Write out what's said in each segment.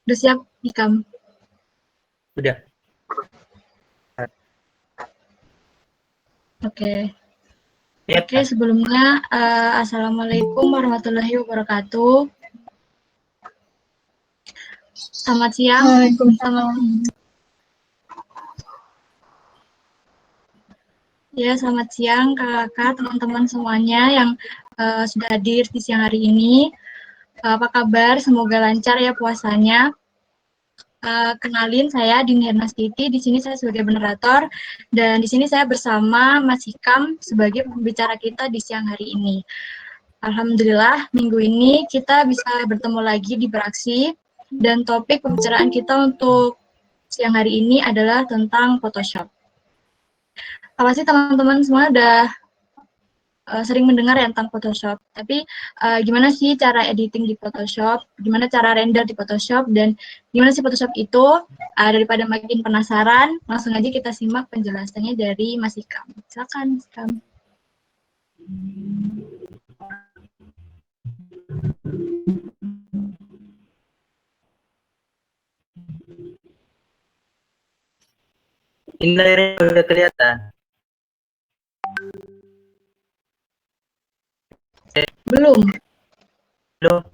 Udah siap, Ikam? Sudah. Oke. Ya. Oke, sebelumnya Assalamualaikum warahmatullahi wabarakatuh. Selamat siang. Waalaikumsalam. Ya, selamat siang kakak-kakak, teman-teman semuanya yang sudah hadir di siang hari ini. Apa kabar? Semoga lancar ya puasanya. Kenalin, saya Dini Hernastiti. Di sini saya sebagai moderator dan di sini saya bersama Mas Hikam sebagai pembicara kita di siang hari ini. Alhamdulillah minggu ini kita bisa bertemu lagi di Beraksi dan topik pembicaraan kita untuk siang hari ini adalah tentang Photoshop. Pasti teman-teman semua udah sering mendengar ya tentang Photoshop. Tapi gimana sih cara editing di Photoshop? Gimana cara render di Photoshop? Dan gimana sih Photoshop itu? Daripada makin penasaran, langsung aja kita simak penjelasannya dari Mas Ikam. Silakan, Mas Ikam. Ini layarnya sudah kelihatan. Belum. Belum.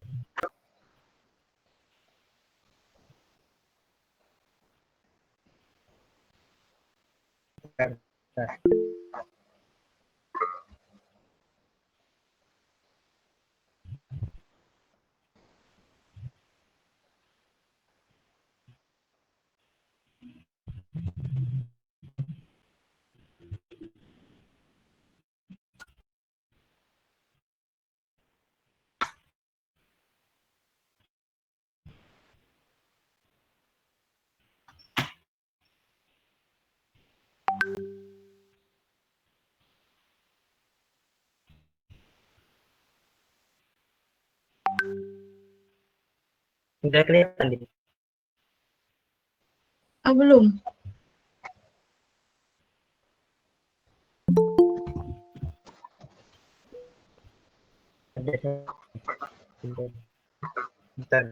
Sudah kelihatan ini. Oh, belum. Bentar.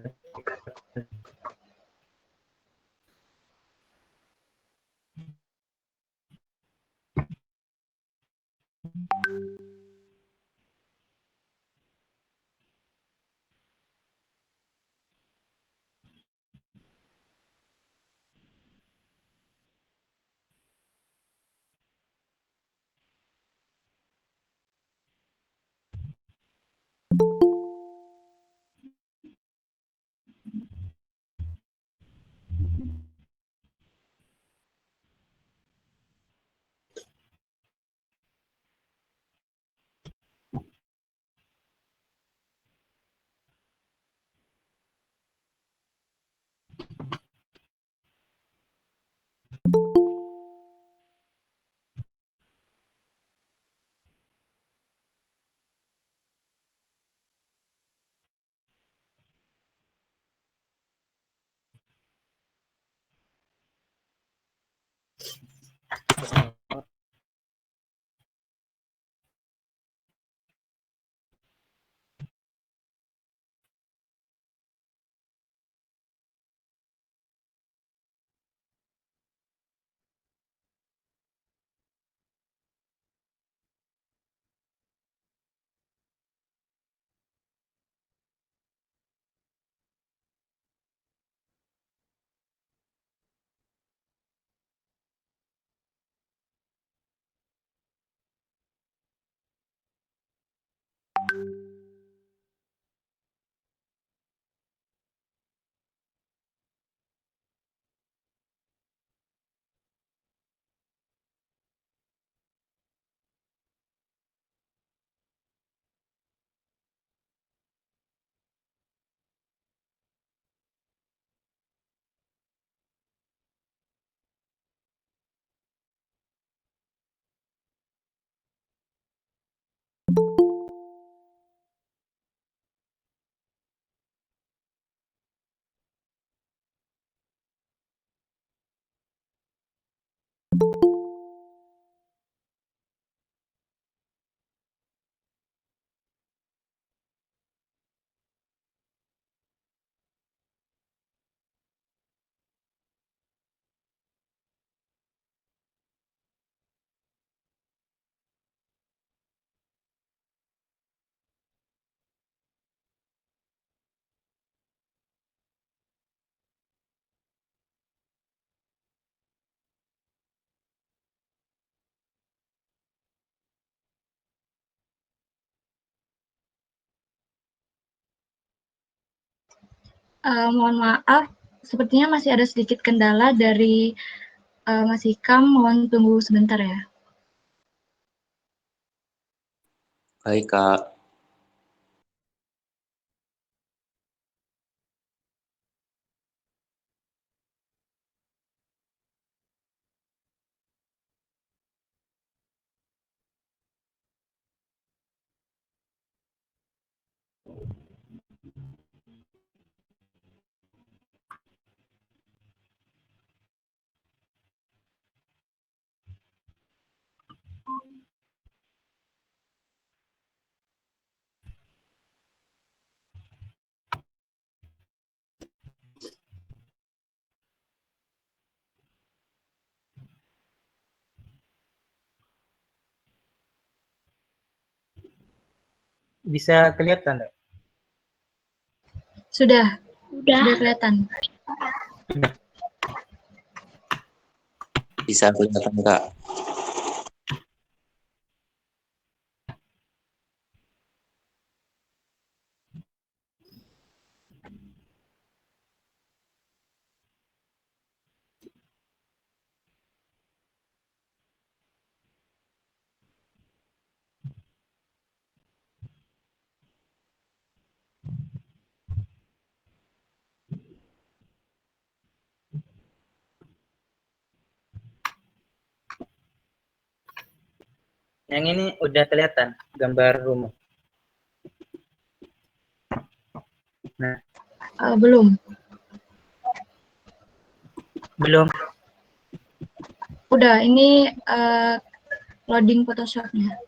Mohon maaf, sepertinya masih ada sedikit kendala dari Mas Hikam. Mohon tunggu sebentar ya. Baik, Kak. Bisa kelihatan nggak? Sudah kelihatan. Bisa kelihatan, Kak. Yang ini udah kelihatan gambar rumah. Nah, Belum. belum. Udah, ini loading Photoshop-nya.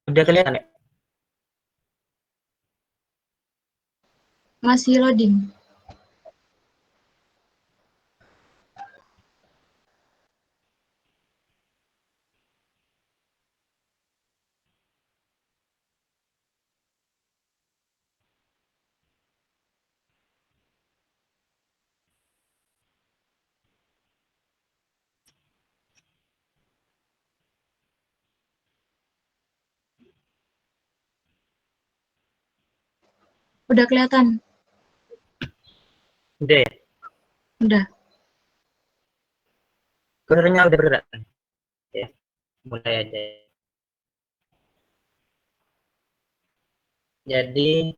Udah kelihatan ya? Masih loading. Udah kelihatan. Udah ya? Udah. Kursornya udah bergerak. Ya, mulai aja. Jadi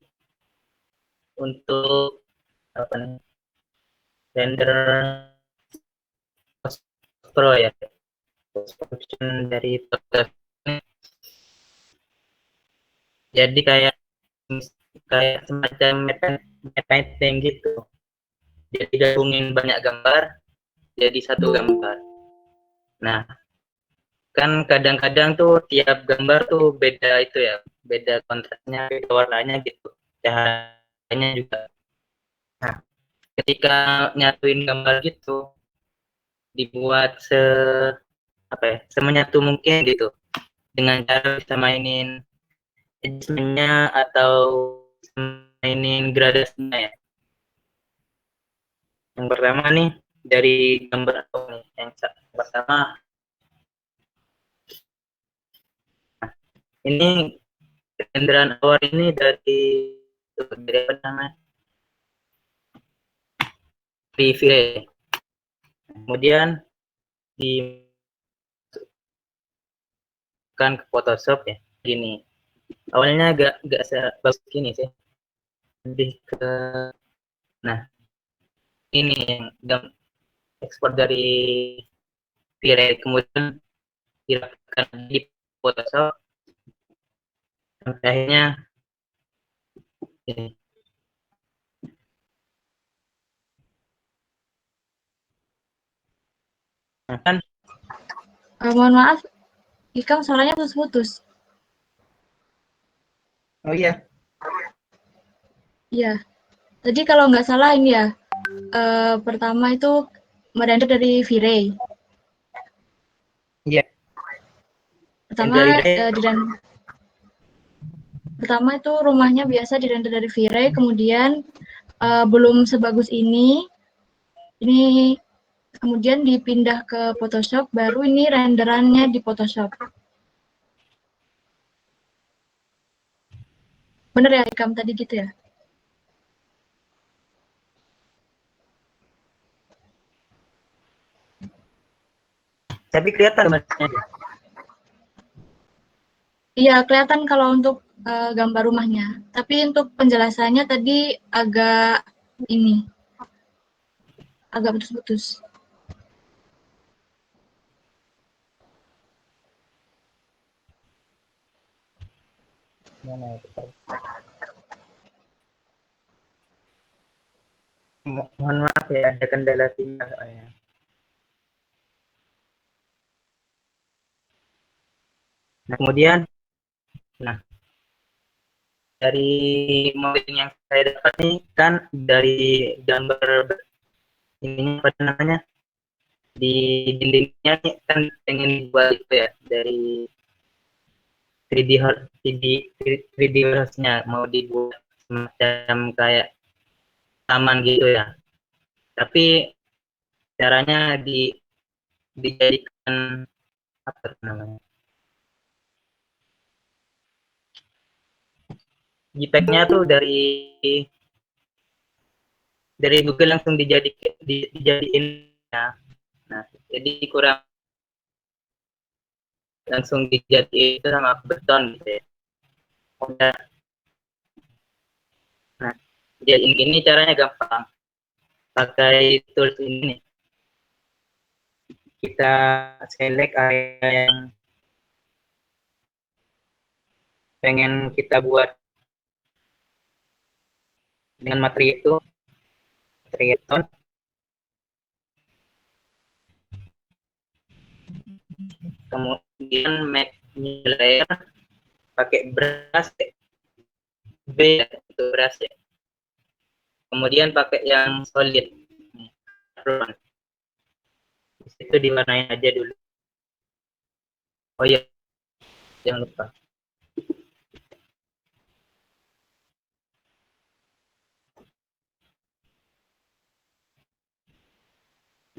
untuk apa nih? Render Pro ya. Function dari Photoshop ini. Jadi kayak semacam meta-painting gitu. Jadi gabungin banyak gambar jadi satu gambar. Nah, kan kadang-kadang tuh tiap gambar tuh beda itu ya, beda kontrasnya, beda warnanya gitu, cahayanya juga. Nah, ketika nyatuin gambar gitu, dibuat apa ya, semenyatu mungkin gitu, dengan cara bisa mainin adjustment-nya atau mainin gradasinya ya. Yang pertama nih dari gambar atau nih, yang pertama ini renderan awal ini dari apa namanya? Di V-Ray. Kemudian dimasukkan ke Photoshop ya, gini. Awalnya agak sebagus gini sih, lebih ke, nah ini yang ekspor dari V-Ray, kemudian dirapikan di Photoshop, sampai akhirnya ini. Nah, kan Mohon maaf, Hikam suaranya putus-putus. Oh iya, Iya, tadi kalau nggak salah ini ya, pertama itu merender dari V-Ray. iya. Yang Pertama, dari pertama itu rumahnya biasa dirender dari V-Ray, kemudian belum sebagus ini kemudian dipindah ke Photoshop, baru ini renderannya di Photoshop. Bener ya, Ikam tadi gitu ya? tapi kelihatan gambarnya. Iya, kelihatan kalau untuk gambar rumahnya. Tapi untuk penjelasannya tadi agak ini, agak putus-putus. Mana itu? Mohon maaf ya, ada kendala sinyal soalnya. Nah, kemudian, nah dari model yang saya dapat nih kan dari gambar ini apa namanya di dindingnya nih, kan pengen dibuat itu ya dari 3D 3D nya mau dibuat semacam kayak taman gitu ya. Tapi caranya dijadikan apa namanya? JPEG-nya tuh dari Google langsung dijadiin ya. Nah, jadi kurang langsung dijadiin itu sama beton gitu ya. Udah. Nah, jadiin ini caranya gampang. Pakai tools ini nih. Kita select area yang pengen kita buat dengan materi itu, materi tone. Kemudian make new layer pakai brush B itu brush ya. Kemudian pakai yang solid. Itu diwarnain aja dulu. Oh iya, jangan lupa.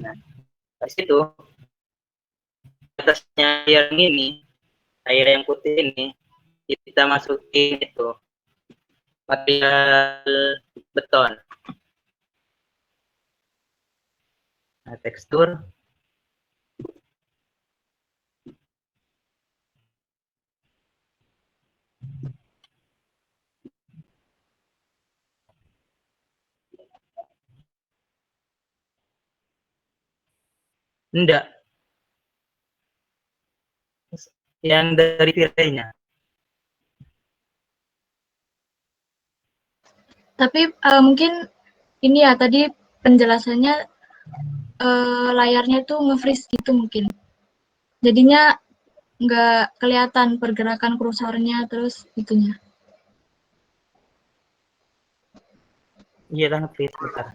Nah, dari situ atasnya yang ini, air yang putih ini, kita masukin itu material beton. Nah, tekstur enggak, yang dari virenya. Tapi mungkin ini ya tadi penjelasannya layarnya itu nge-freeze gitu mungkin. Jadinya nggak kelihatan pergerakan kursornya terus itunya. Iya banget sih, bentar.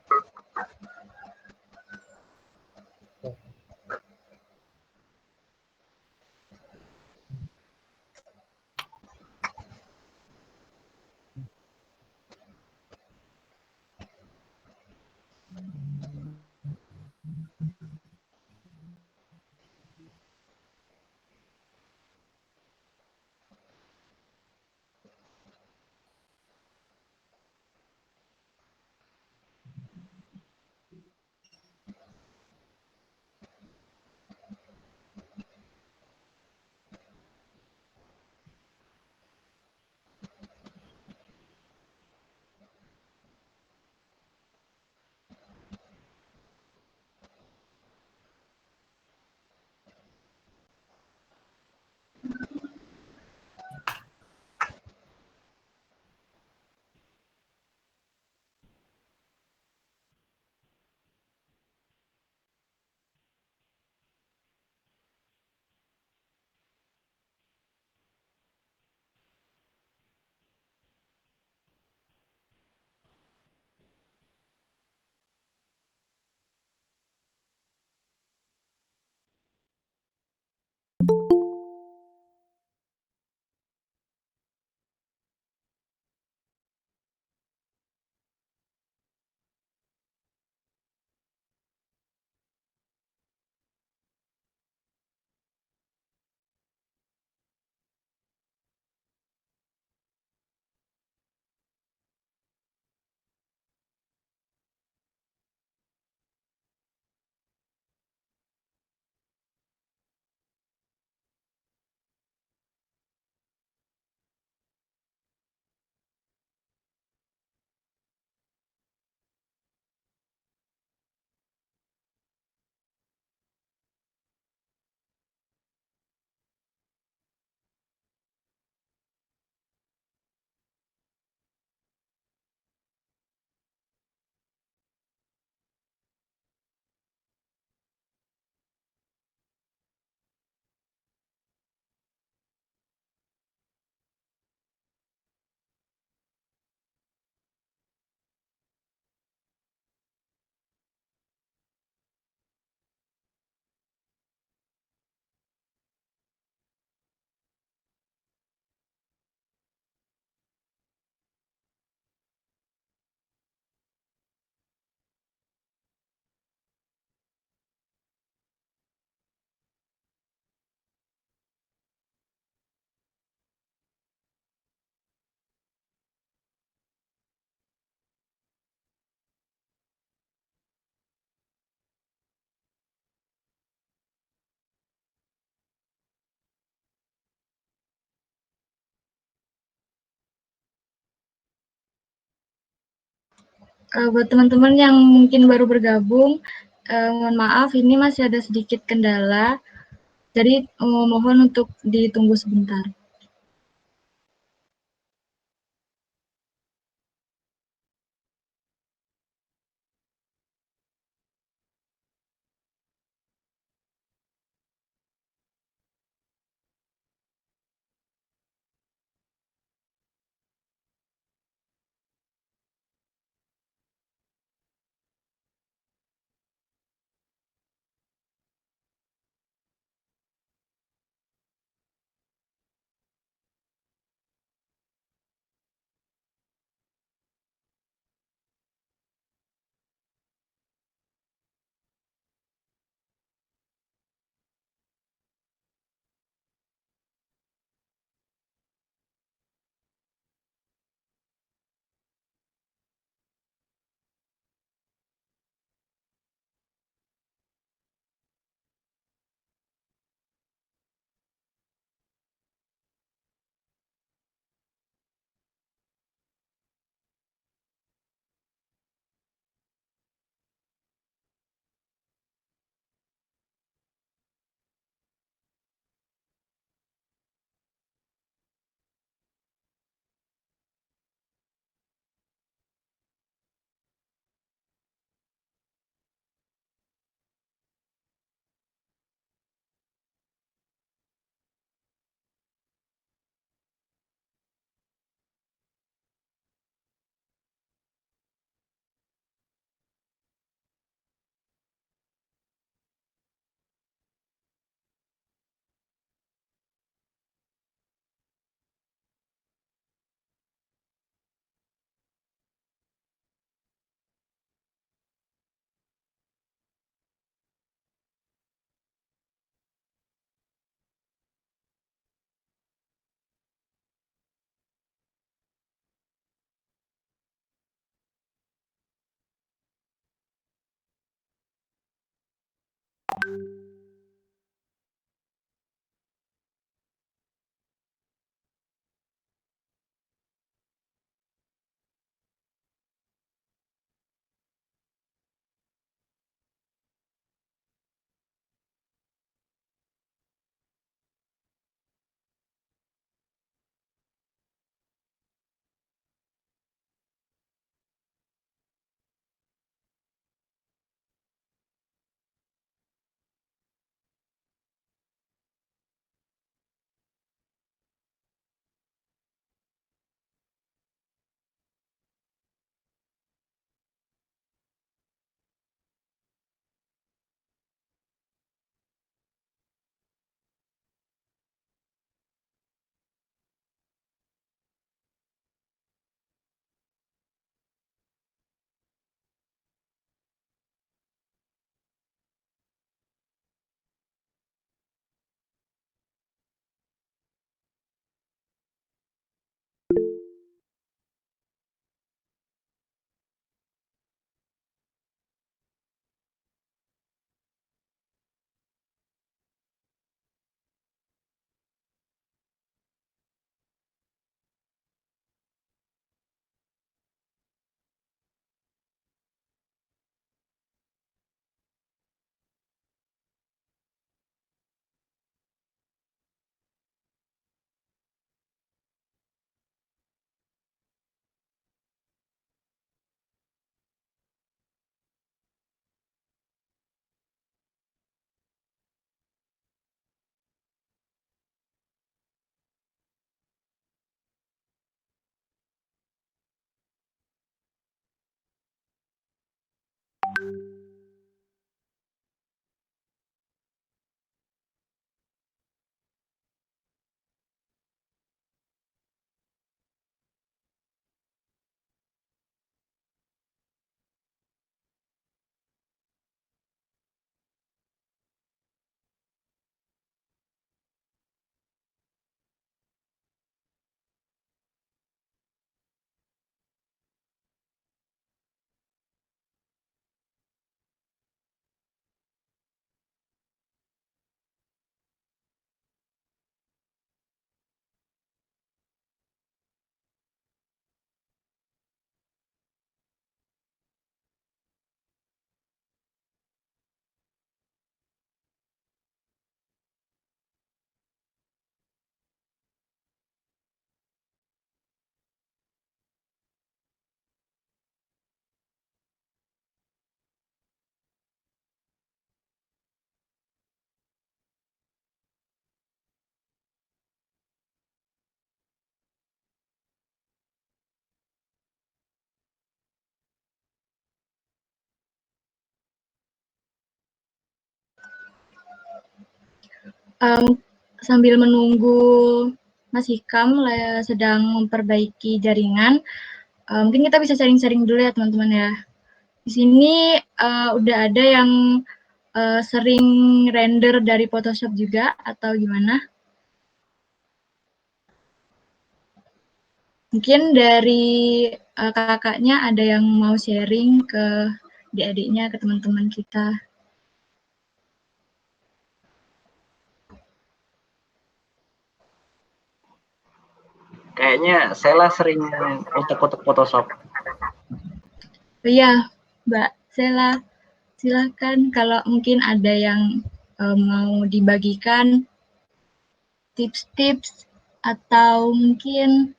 Buat teman-teman yang mungkin baru bergabung, mohon maaf ini masih ada sedikit kendala, jadi mohon untuk ditunggu sebentar. sambil menunggu Mas Hikam sedang memperbaiki jaringan, mungkin kita bisa sharing-sharing dulu ya teman-teman ya. Di sini udah ada yang sering render dari Photoshop juga atau gimana? Mungkin dari kakaknya ada yang mau sharing ke adik-adiknya, ke teman-teman kita. Kayaknya Sela sering otak-otak Photoshop. Iya, Mbak Sela, silakan kalau mungkin ada yang mau dibagikan tips-tips atau mungkin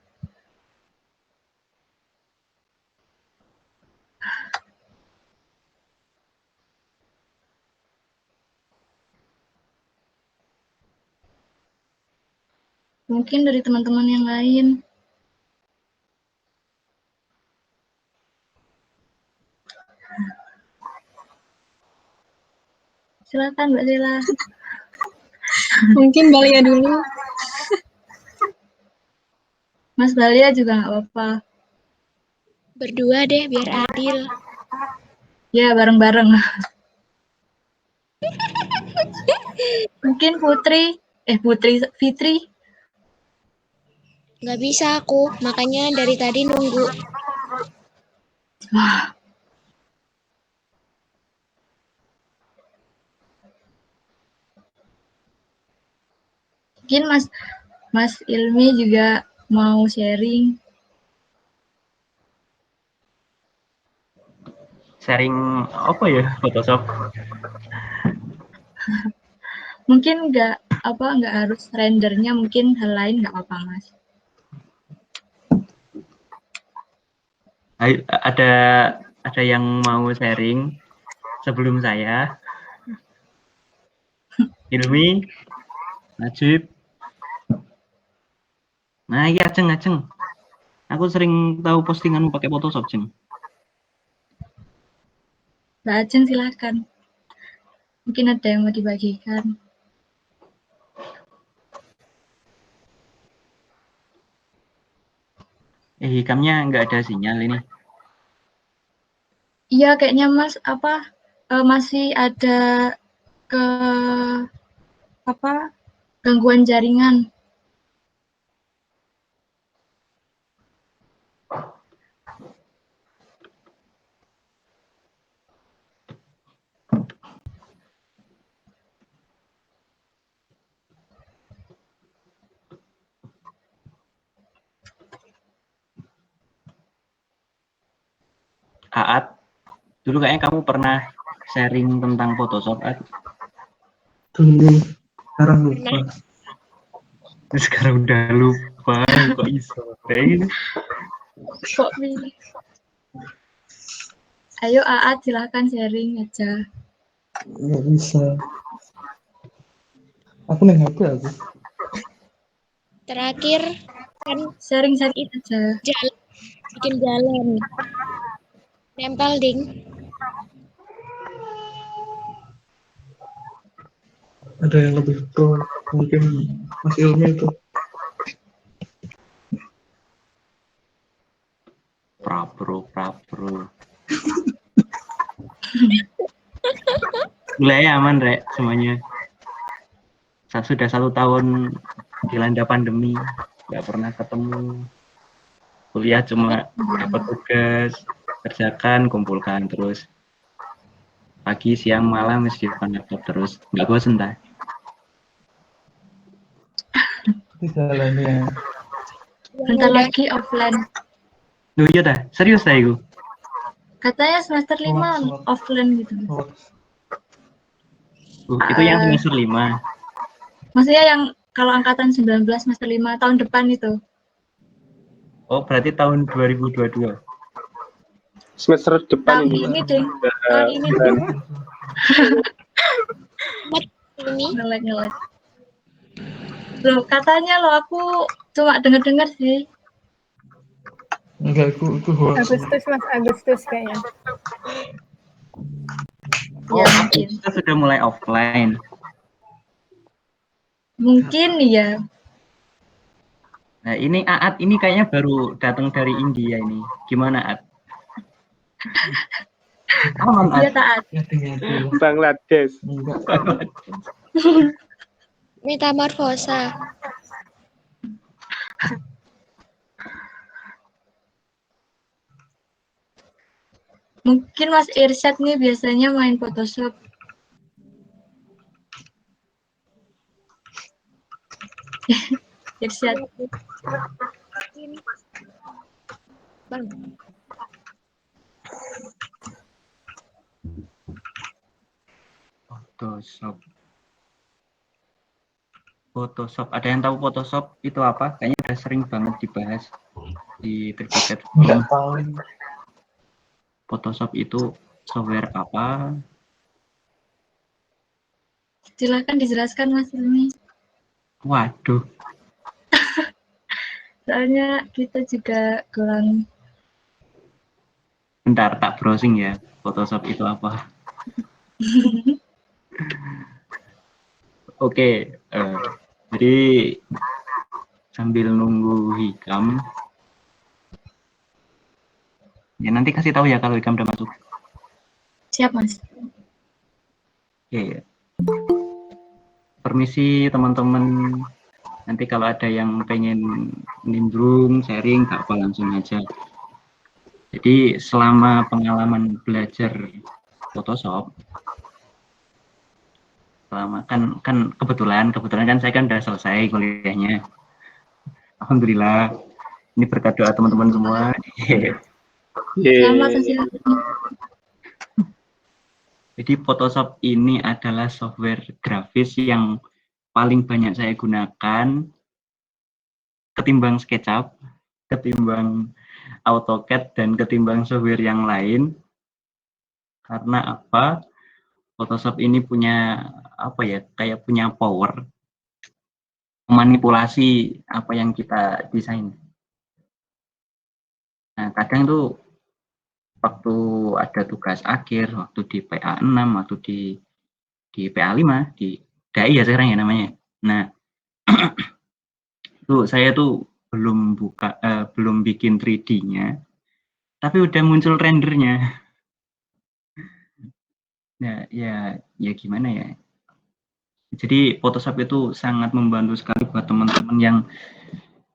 dari teman-teman yang lain. Silakan Mbak Sela. Mungkin Balia dulu. Mas Balia juga nggak apa-apa. Berdua deh biar adil. Ya, bareng-bareng. Mungkin Fitri. Nggak bisa aku, makanya dari tadi nunggu. Wah. Mungkin Mas Ilmi juga mau sharing. Sharing apa ya Photoshop? Mungkin nggak harus rendernya, mungkin hal lain nggak apa-apa Mas. Ada yang mau sharing sebelum saya? Ilmi, Najib. Nah, iya Ajeng. Aku sering tahu postinganmu pakai Photoshop, Jeng. Mbak Ajeng silakan. Mungkin ada yang mau dibagikan. Hikamnya nggak ada sinyal ini. Iya, kayaknya Mas masih ada gangguan jaringan. Aat, dulu kayaknya kamu pernah sharing tentang Photoshop, Aat. Dulu, sekarang lupa. Sekarang udah lupa, kok iso kayak gitu. Kok ini? Ayo Aat, silakan sharing aja. Nggak bisa. Aku neng HP aku. Terakhir kan Sharing aja. bikin jalan. Nempel ding. Ada yang lebih pro, mungkin Mas Ilmi itu. Prapro. Mulai aman, Rek, semuanya. Sudah 1 tahun dilanda pandemi, nggak pernah ketemu. Kuliah cuma dapat tugas, kerjakan, kumpulkan terus. Pagi, siang, malam mesti depan laptop terus. Nggak bosen, dah. Itu jalannya. Bentar lagi offline. Duh, iya dah, serius dah itu. Katanya semester 5 offline gitu. Itu yang semester 5. Maksudnya yang kalau angkatan 19 semester 5 tahun depan itu. Oh, berarti tahun 2022. Semester depan Tahun ini, Ding. Tahun ini, Ding. Ngelek. Loh, katanya loh, aku cuma dengar sih. Enggak, itu hoax. Agustus kayaknya. Oh, kita sudah mulai offline. Mungkin ya. Nah, ini Aat ini kayaknya baru datang dari India ini. Gimana, Aat? Aman, Iya Aat? taat. Bangladesh. Enggak. Metamorfosa. Mungkin Mas Irsyad nih biasanya main Photoshop. Irsyad. Bang, Photoshop. Photoshop. Ada yang tahu Photoshop itu apa? Kayaknya udah sering banget dibahas di berbagai Enggak forum. tahu. Photoshop itu software apa? Silakan dijelaskan Mas Ilmi. Waduh, Soalnya kita juga kurang. bentar tak browsing ya. Photoshop itu apa? Oke, jadi sambil nunggu Hikam, ya nanti kasih tahu ya kalau Hikam udah masuk. Siap Mas. Oke, permisi teman-teman. Nanti kalau ada yang pengen nimbrung, sharing, tak apa langsung aja. Jadi selama pengalaman belajar Photoshop, selama kan kebetulan kan saya kan udah selesai kuliahnya. Alhamdulillah. Ini berkat doa teman-teman semua. Selamat Mas Ilmi. Jadi Photoshop ini adalah software grafis yang paling banyak saya gunakan ketimbang SketchUp, ketimbang AutoCAD, dan ketimbang software yang lain. Karena apa? Photoshop ini punya apa ya? Kayak punya power memanipulasi apa yang kita desain. Nah, kadang tuh waktu ada tugas akhir, waktu di PA6, waktu di PA5, di DAI ya sekarang ya namanya. Nah, tuh saya tuh belum bikin 3D-nya, tapi udah muncul rendernya. Nah, ya gimana ya? Jadi Photoshop itu sangat membantu sekali buat teman-teman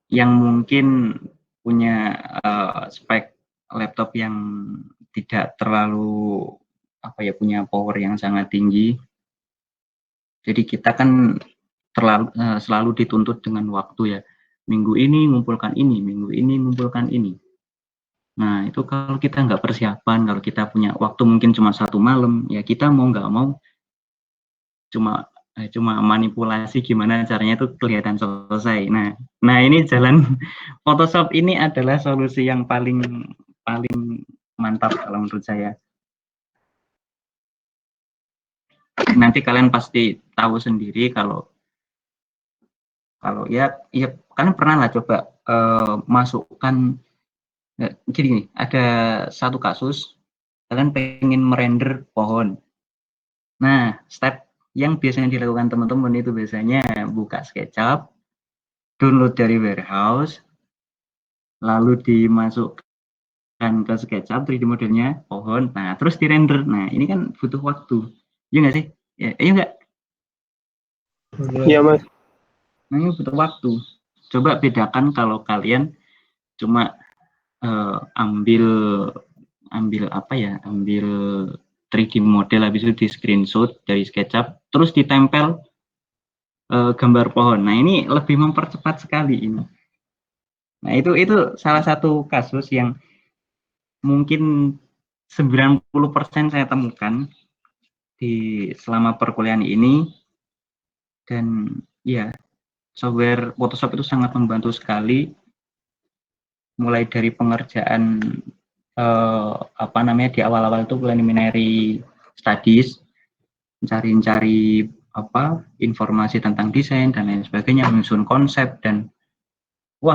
yang mungkin punya spek laptop yang tidak terlalu punya power yang sangat tinggi. Jadi kita kan selalu dituntut dengan waktu ya. Minggu ini ngumpulkan ini, minggu ini ngumpulkan ini. Nah, itu kalau kita nggak persiapan, kalau kita punya waktu mungkin cuma 1 malam, ya kita mau nggak mau cuma manipulasi gimana caranya itu kelihatan selesai. Nah ini jalan Photoshop ini adalah solusi yang paling mantap kalau menurut saya. Nanti kalian pasti tahu sendiri kalau ya kalian pernah lah coba masukkan gini, ada satu kasus kalian pengen merender pohon. Nah, step yang biasanya dilakukan teman-teman itu biasanya buka SketchUp, download dari warehouse, lalu dimasukkan ke SketchUp 3D modelnya pohon, nah terus dirender. Nah ini kan butuh waktu, iya nggak sih? Iya nggak? Iya Mas. Nah ini butuh waktu. Coba bedakan kalau kalian cuma ambil 3D model habis itu di screenshot dari SketchUp terus ditempel gambar pohon. Nah ini lebih mempercepat sekali ini. Nah itu salah satu kasus yang mungkin 90% saya temukan selama perkuliahan ini, dan ya software Photoshop itu sangat membantu sekali, mulai dari pengerjaan di awal-awal itu preliminary studies, mencari informasi tentang desain dan lain sebagainya, menyusun konsep, dan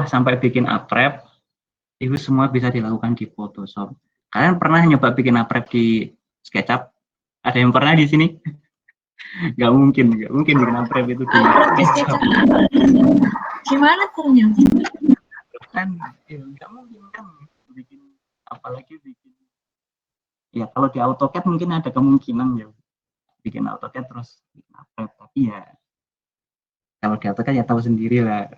sampai bikin aprep, itu semua bisa dilakukan di Photoshop. Kalian pernah nyoba bikin aprep di SketchUp? Ada yang pernah di sini? nggak mungkin bikin aprep itu di Aprep di SketchUp. Gimana ternyata? Kan ya, nggak mungkin kan bikin, apalagi bikin ya kalau di AutoCAD mungkin ada kemungkinan ya bikin AutoCAD terus bikin aprep, tapi ya kalau di AutoCAD ya tahu sendiri lah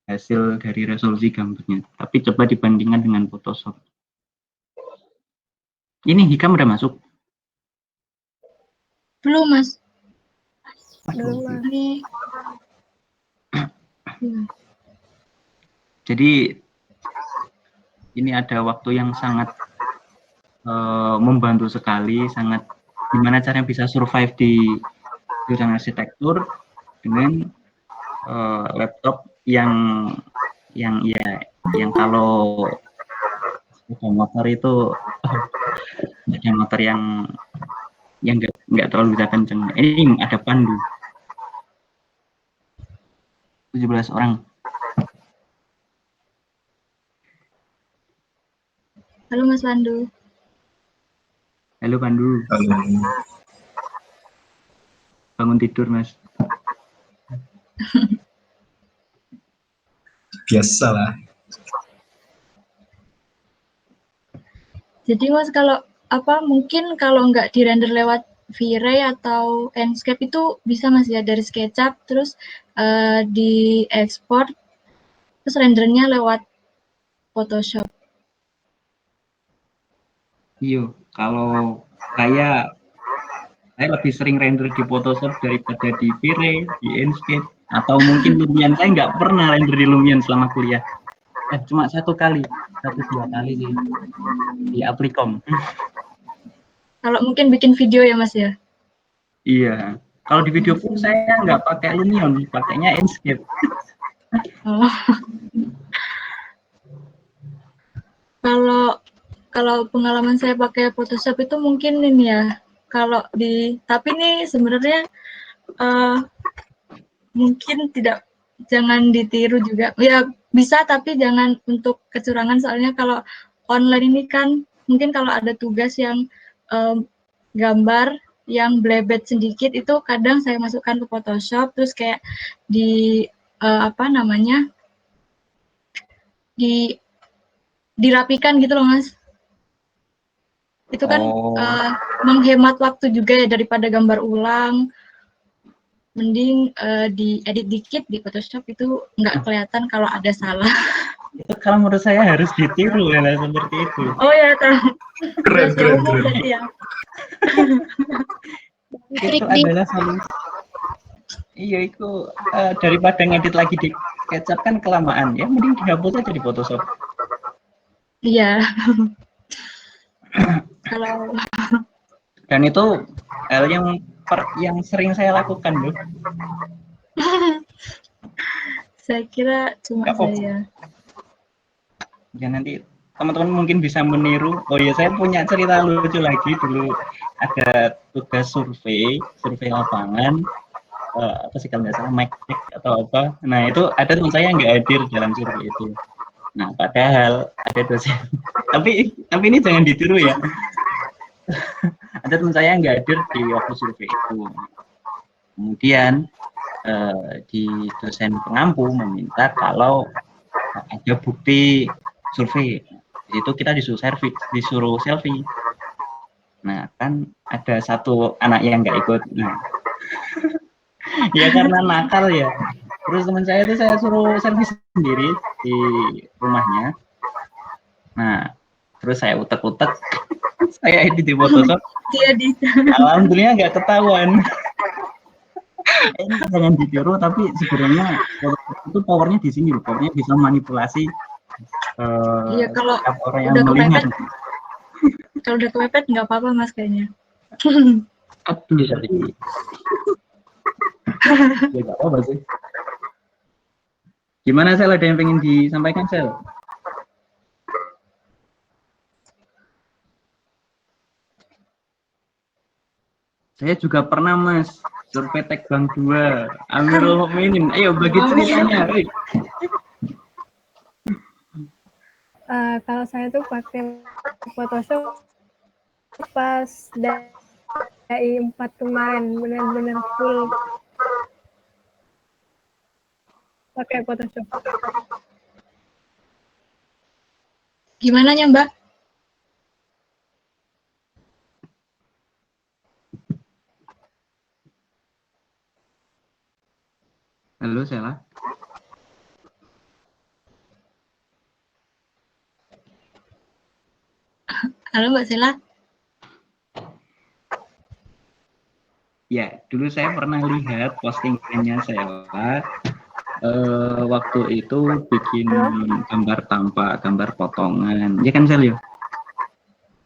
hasil dari resolusi gambarnya. Tapi coba dibandingkan dengan Photoshop. Ini Hikam udah masuk? Belum, Mas. Belum, Mas. Ini Jadi ini ada waktu yang sangat membantu sekali, sangat gimana caranya bisa survive di jurusan arsitektur dengan laptop yang kalau sepeda motor itu sepeda motor yang nggak terlalu bisa kenceng. Ini ada pandu 17 orang. Halo Mas Pandu. Halo Pandu. Bangun tidur Mas. Biasalah. Jadi Mas kalau mungkin kalau nggak di-render lewat V-Ray atau Enscape itu bisa Mas ya dari SketchUp terus diekspor terus rendernya lewat Photoshop. Iya, kalau saya lebih sering render di Photoshop daripada di V-Ray, di Enscape, atau mungkin Lumion. Saya nggak pernah render di Lumion selama kuliah. Cuma 1 kali, 1-2 kali sih di Applicom. Kalau mungkin bikin video ya Mas ya? Iya, kalau di video pun saya nggak pakai Lumion, pakainya Enscape. Oh. Kalau pengalaman saya pakai Photoshop itu mungkin ini ya, tapi ini sebenarnya mungkin jangan ditiru juga. Ya bisa tapi jangan untuk kecurangan soalnya kalau online ini kan mungkin kalau ada tugas yang gambar yang blebet sedikit itu kadang saya masukkan ke Photoshop terus kayak dirapikan gitu loh Mas. Itu kan menghemat waktu juga ya daripada gambar ulang. Mending diedit dikit di Photoshop itu nggak kelihatan kalau ada salah. Itu kalau menurut saya harus ditiru ya seperti itu. Oh ya, Keren. ya. Itu adalah solusi. Iya itu daripada ngedit lagi di SketchUp kan kelamaan ya, mending dihapus aja di Photoshop. Iya. Kalau dan itu hal yang sering saya lakukan loh. Saya kira cuma saya. Ya nanti teman-teman mungkin bisa meniru. Oh iya, saya punya cerita lucu lagi dulu. Ada tugas survei lapangan. Apa sih kalau nggak salah Mike atau apa. Nah itu ada teman saya yang nggak hadir dalam survei itu. Nah padahal ada dosen. tapi ini jangan ditiru ya. Ada teman saya yang nggak hadir di waktu survei itu. Kemudian di dosen pengampu meminta kalau ada bukti survei, itu kita disuruh selfie. Nah kan ada satu anak yang nggak ikut. Nah, ya karena nakal ya. Terus teman saya itu saya suruh selfie sendiri di rumahnya. Nah terus saya utek-utek, saya edit di Photoshop. Alhamdulillah nggak ketahuan. Ini jangan ditiru, tapi sebenarnya itu powernya di sini, powernya bisa manipulasi kalau orang yang melihat. Kalau udah kepepet nggak apa-apa Mas kayaknya. Aduh, ya nggak apa-apa sih. Gimana Sel, ada yang pengen disampaikan Sel? Saya juga pernah Mas survei Tekbang 2 Amirul Mukminin. Ayo bagi ceritanya. Kalau saya tuh pakai Photoshop pas I4 kemarin benar-benar full pakai Photoshop. Gimana ya, Mbak? Halo, Sela. Halo, Mbak Sela. Ya, dulu saya pernah lihat postingannya Sela. Waktu itu bikin gambar tampak, gambar potongan. Ya kan, Sel ya?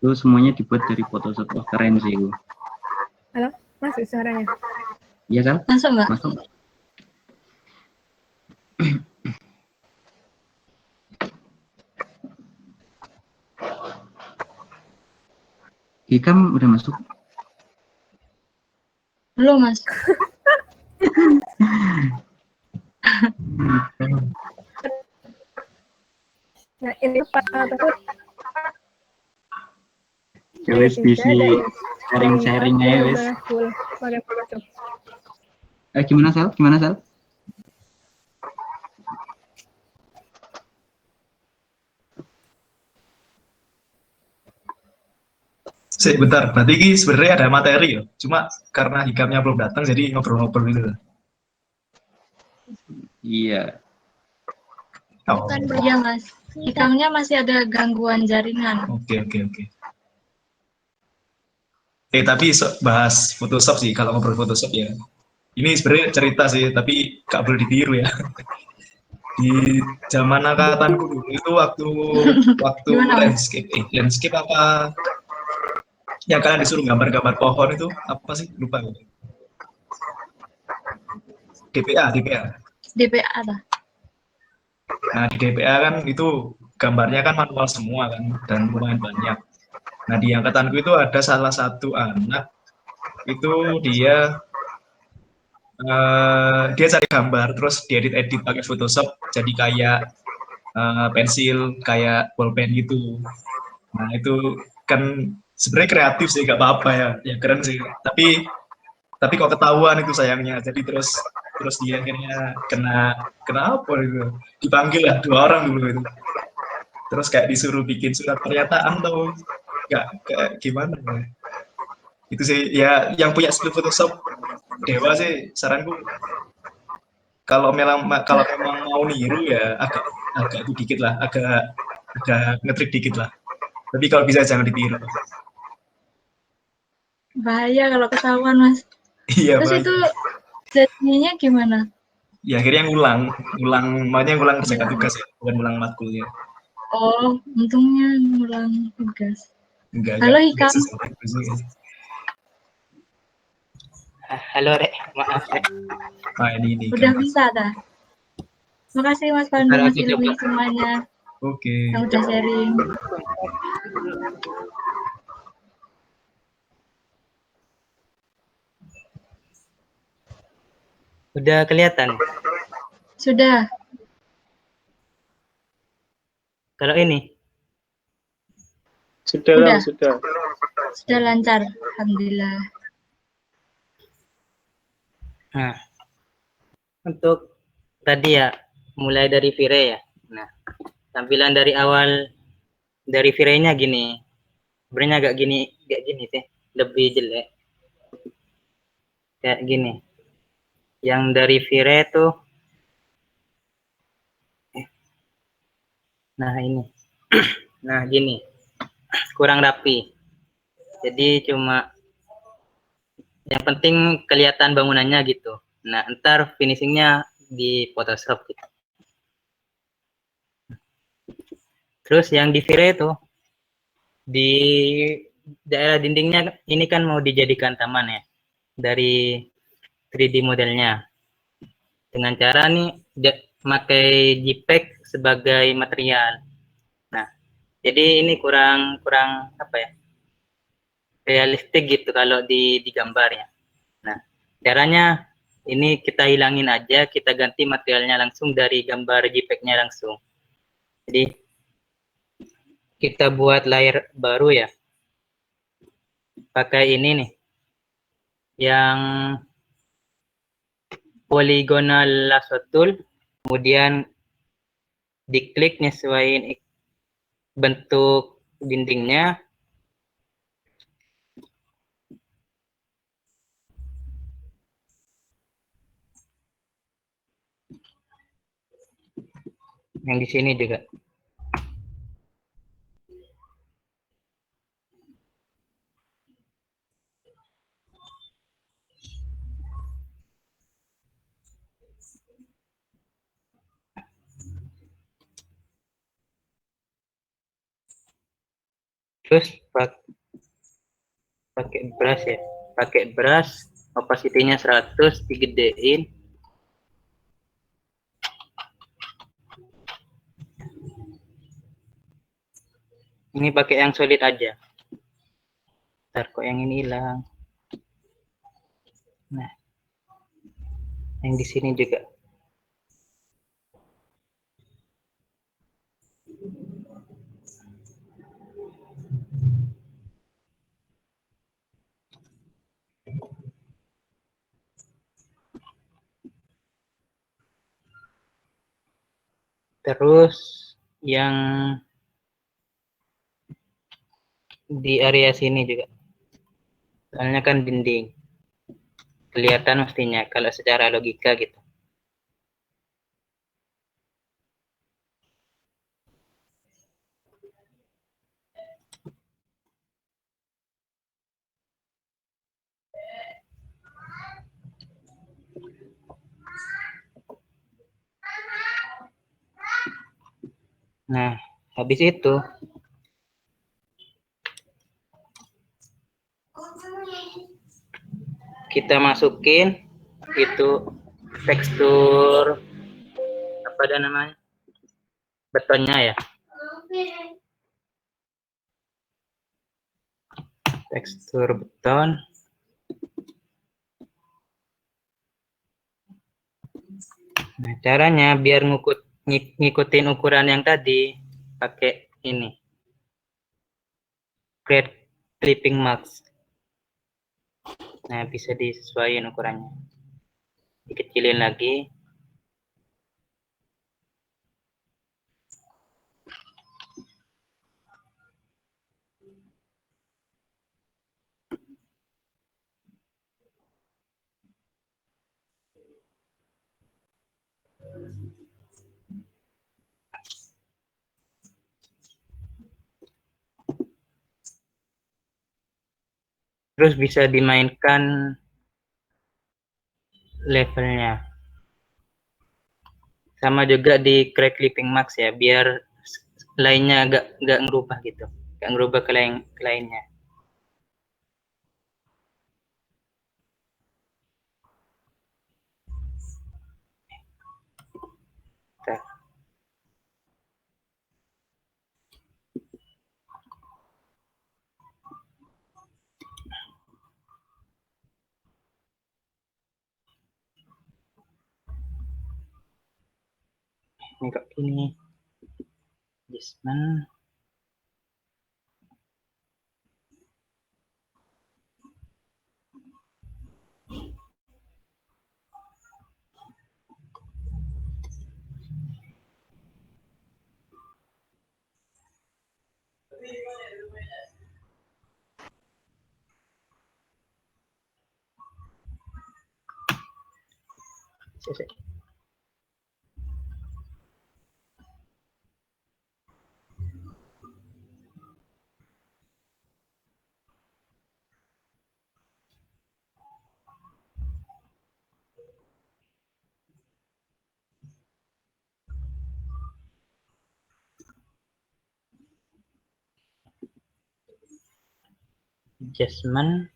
Itu semuanya dibuat dari Photoshop. Oh, keren sih itu. Halo, masuk suaranya? Iya, Sel? Masuk, Mbak? Masuk. Hikam udah masuk? Belum, Mas. Nah, ini Pak tersebut Ya wes bisa sharing-sharing aja wes. full pakai Photoshop. Gimana, Sel? Gimana, Sel? Bentar, berarti ini sebenarnya ada materi ya. Cuma karena Hikamnya belum datang, jadi ngobrol-ngobrol gitu. Iya. Oh, Bukan Iya, Mas. Hikamnya masih ada gangguan jaringan. oke. Tapi bahas Photoshop sih, kalau ngobrol Photoshop ya. Ini sebenarnya cerita sih, tapi gak boleh ditiru ya. Di zaman angkatanku dulu itu waktu Gimana, Mas? landscape apa yang kalian disuruh gambar-gambar pohon itu apa sih, lupa gue. DPA. DPA lah. Nah di DPA kan itu gambarnya kan manual semua kan, dan lumayan banyak. Nah di angkatanku itu ada salah satu anak itu dia cari gambar terus diedit pakai Photoshop jadi kayak pensil, kayak bolpen gitu. Nah itu kan sebenarnya kreatif sih, gak apa-apa ya keren sih. Tapi kok ketahuan itu sayangnya. Jadi terus dia akhirnya kena apa gitu. Dipanggil lah 2 orang dulu itu. Terus kayak disuruh bikin surat pernyataan atau gak gimana ya. Itu sih ya, yang punya skill Photoshop dewa sih saranku. Kalau memang mau niru ya agak itu dikit lah, agak ngetrik dikit lah. Tapi kalau bisa jangan ditiru. Bahaya kalau ketahuan, Mas. Iya, Terus Bang. itu jadinya gimana? Ya akhirnya makanya ngulang kerjakan tugas ya, bukan ngulang matkulnya. Oh, untungnya ngulang tugas. Enggak. Halo, Hikam. Halo, Rek. Maaf, Rek. Nah, ini Udah kan. bisa dah. Makasih Mas Pandu, Mas Ilmi semuanya Oke. yang udah sharing. Udah kelihatan? Sudah. Kalau ini? Sudah. Sudah lancar, alhamdulillah. Nah, untuk tadi ya, mulai dari Vire ya. Nah, tampilan dari awal dari Vire-nya gini. Sebenarnya agak gini sih, lebih jelek. Kayak gini. Yang dari Vire tuh, nah ini. Nah, gini. Kurang rapi. Jadi cuma yang penting kelihatan bangunannya gitu. Nah, ntar finishingnya di Photoshop gitu. Terus yang di Vire itu di daerah dindingnya ini kan mau dijadikan taman ya dari 3D modelnya. Dengan cara nih pakai JPEG sebagai material. Nah, jadi ini kurang apa ya? Realistik gitu kalau digambar ya. Nah, caranya ini kita hilangin aja, kita ganti materialnya langsung dari gambar JPEG-nya langsung. Jadi kita buat layer baru ya. Pakai ini nih. yang polygonal lasso tool, kemudian diklik nyesuaiin bentuk dindingnya. Yang di sini juga. Terus pakai brush ya. Pakai brush, opacity-nya 100, digedein. Ini pakai yang solid aja. Ntar kok yang ini hilang. Nah, yang di sini juga. Terus yang di area sini juga. Soalnya kan dinding. Kelihatan mestinya kalau secara logika gitu. Nah, habis itu kita masukin itu tekstur apa ada namanya? Betonnya ya. Tekstur beton. Nah, caranya biar ngikutin ukuran yang tadi pakai ini. Create clipping marks. Nah, bisa disesuaikan ukurannya. Dikecilin lagi. Terus bisa dimainkan levelnya. Sama juga di create clipping marks ya, biar lainnya nggak ngerubah gitu, nggak ngerubah ke lainnya. Bentar. Ini kok gini. Adjustment. Adjustment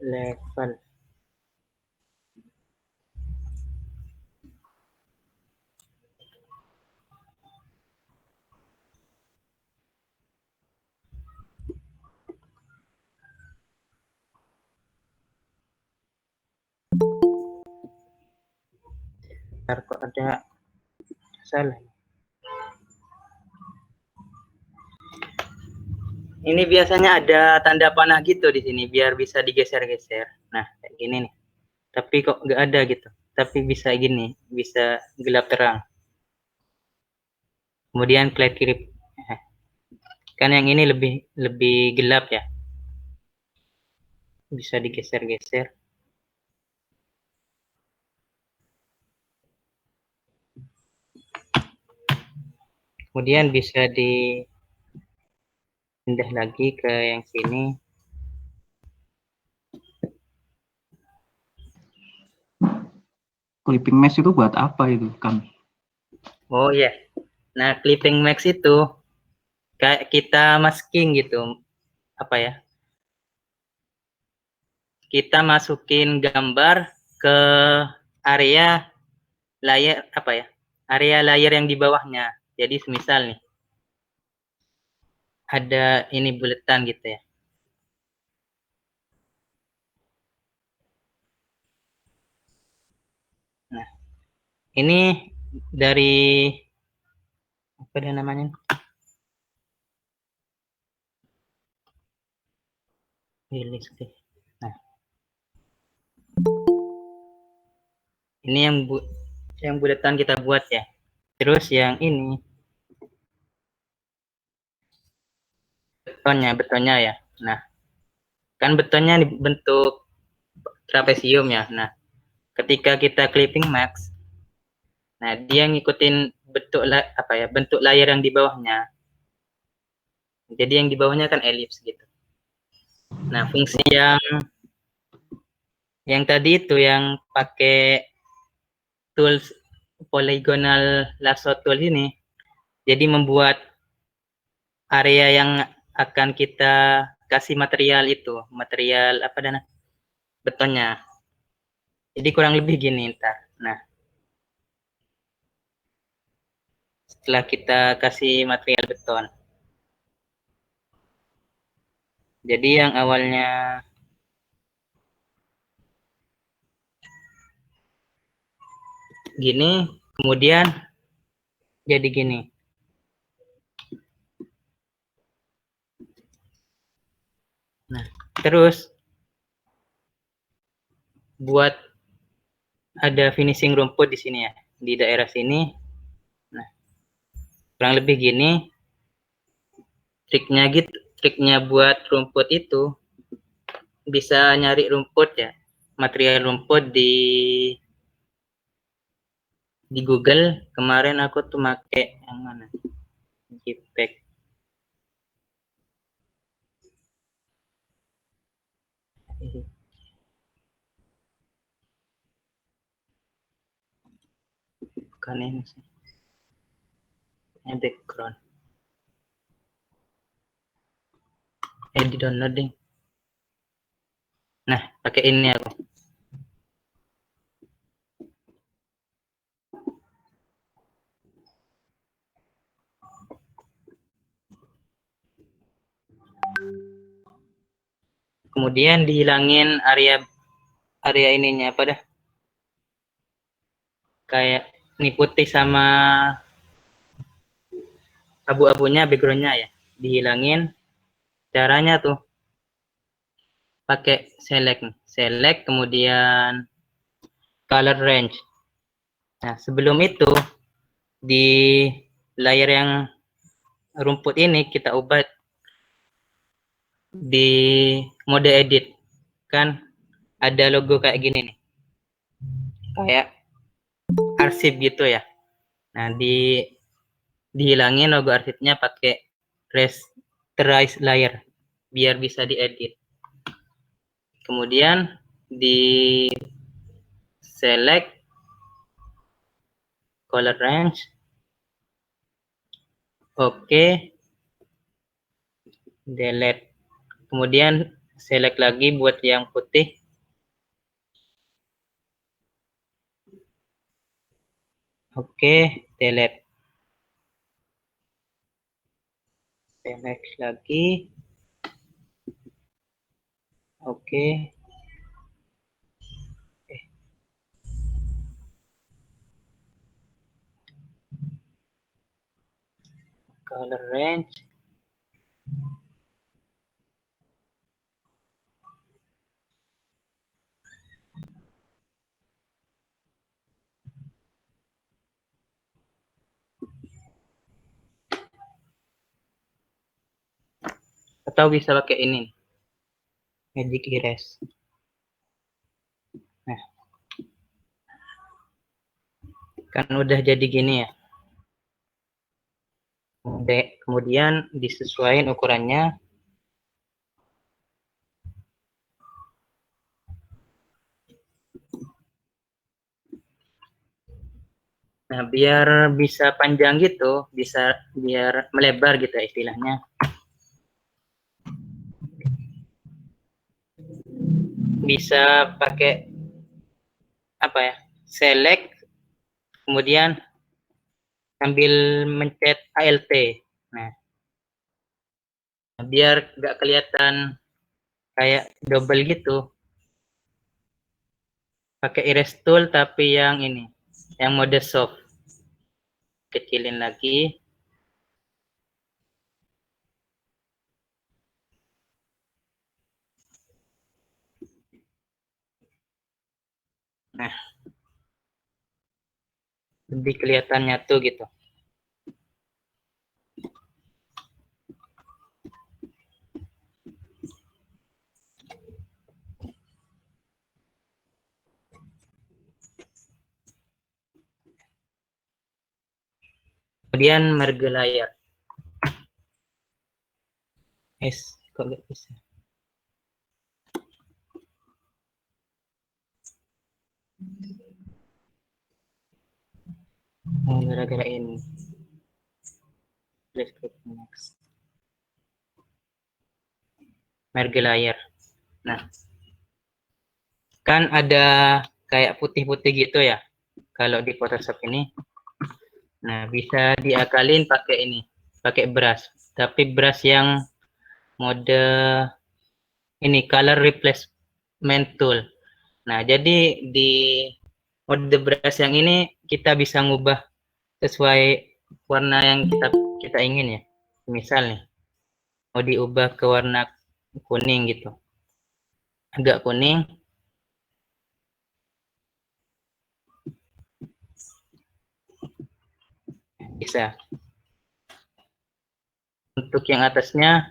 level. Bentar, kok ada salah. Ini biasanya ada tanda panah gitu di sini biar bisa digeser-geser. Nah, kayak gini nih. Tapi kok nggak ada gitu. Tapi bisa gini, bisa gelap terang. Kemudian klik kiri. Kan yang ini lebih gelap ya. Bisa digeser-geser. Kemudian bisa dipindah lagi ke yang sini. Clipping mesh itu buat apa itu, Kang? Oh ya. Nah, clipping max itu kayak kita masking gitu. Apa ya? Kita masukin gambar ke area layer apa ya? Area layer yang di bawahnya. Jadi semisal nih ada ini buletan gitu ya. Nah, ini dari apa dia namanya? Release. Nah, ini yang buletan kita buat ya. Terus yang ini betonnya ya. Nah, kan betonnya bentuk trapesium ya. Nah, ketika kita clipping max, nah dia ngikutin bentuk layar yang di bawahnya. Jadi yang di bawahnya kan elips gitu. Nah, fungsi yang tadi itu yang pakai tools polygonal lasso tool ini, jadi membuat area yang akan kita kasih material apa dana betonnya. Jadi kurang lebih gini ntar. Nah, setelah kita kasih material beton, jadi yang awalnya gini, kemudian jadi gini. Nah, terus buat ada finishing rumput di sini ya, di daerah sini. Nah, kurang lebih gini. Triknya buat rumput itu bisa nyari rumput ya, material rumput di Google. Kemarin aku tuh make yang mana? JPEG. Bukan ini sih. Background. Di downloading. Nah, pakai ini aku. Kemudian dihilangin area ininya apa dah? Kayak ini putih sama abu-abunya, backgroundnya ya, dihilangin. Caranya tuh pakai select kemudian color range. Nah, sebelum itu di layer yang rumput ini kita ubah di mode edit. Kan ada logo kayak gini nih. Kayak arsip gitu ya. Nah, dihilangin logo arsipnya pakai rasterize layer biar bisa diedit. Kemudian di select color range. Oke. Delete. Kemudian select lagi buat yang putih. Oke, delete. Select lagi. Oke. Color range. Atau bisa pakai ini, Magic Erase. Nah, kan udah jadi gini ya. Kemudian disesuaikan ukurannya. Nah, biar bisa panjang gitu, biar melebar gitu ya istilahnya. Bisa pakai apa ya? Select, kemudian sambil mencet ALT. Nah, biar nggak kelihatan kayak double gitu. Pakai erase tool tapi yang ini, yang mode soft. Kecilin lagi. Nah, lebih kelihatan nyatu gitu. Kemudian merge layar. Kok nggak bisa? Gara-gara ini. Let's click next. Merge layar. Nah, kan ada kayak putih-putih gitu ya kalau di Photoshop ini. Nah, bisa diakalin pakai ini, pakai brush. Tapi brush yang mode ini color replacement tool. Nah, jadi di mode brush yang ini kita bisa ngubah sesuai warna yang kita ingin ya. Misal nih, mau diubah ke warna kuning gitu. Agak kuning. Bisa. Untuk yang atasnya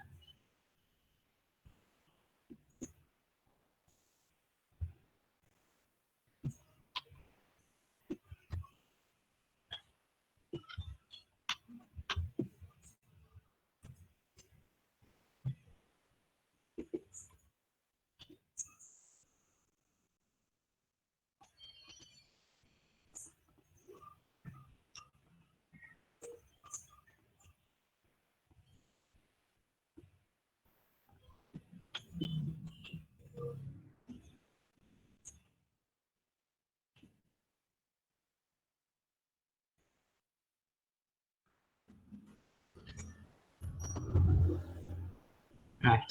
nah,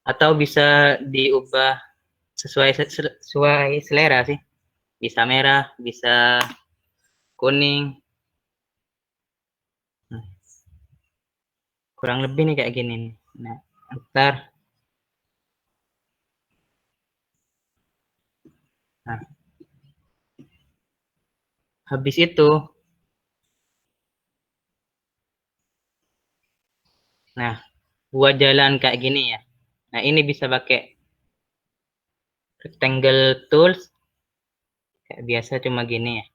atau bisa diubah sesuai selera sih. Bisa merah, bisa kuning. Kurang lebih nih kayak gini nih. Nah, ntar. Nah, habis itu, nah, buat jalan kayak gini ya. Nah, ini bisa pakai rectangle tools. Kayak biasa cuma gini ya.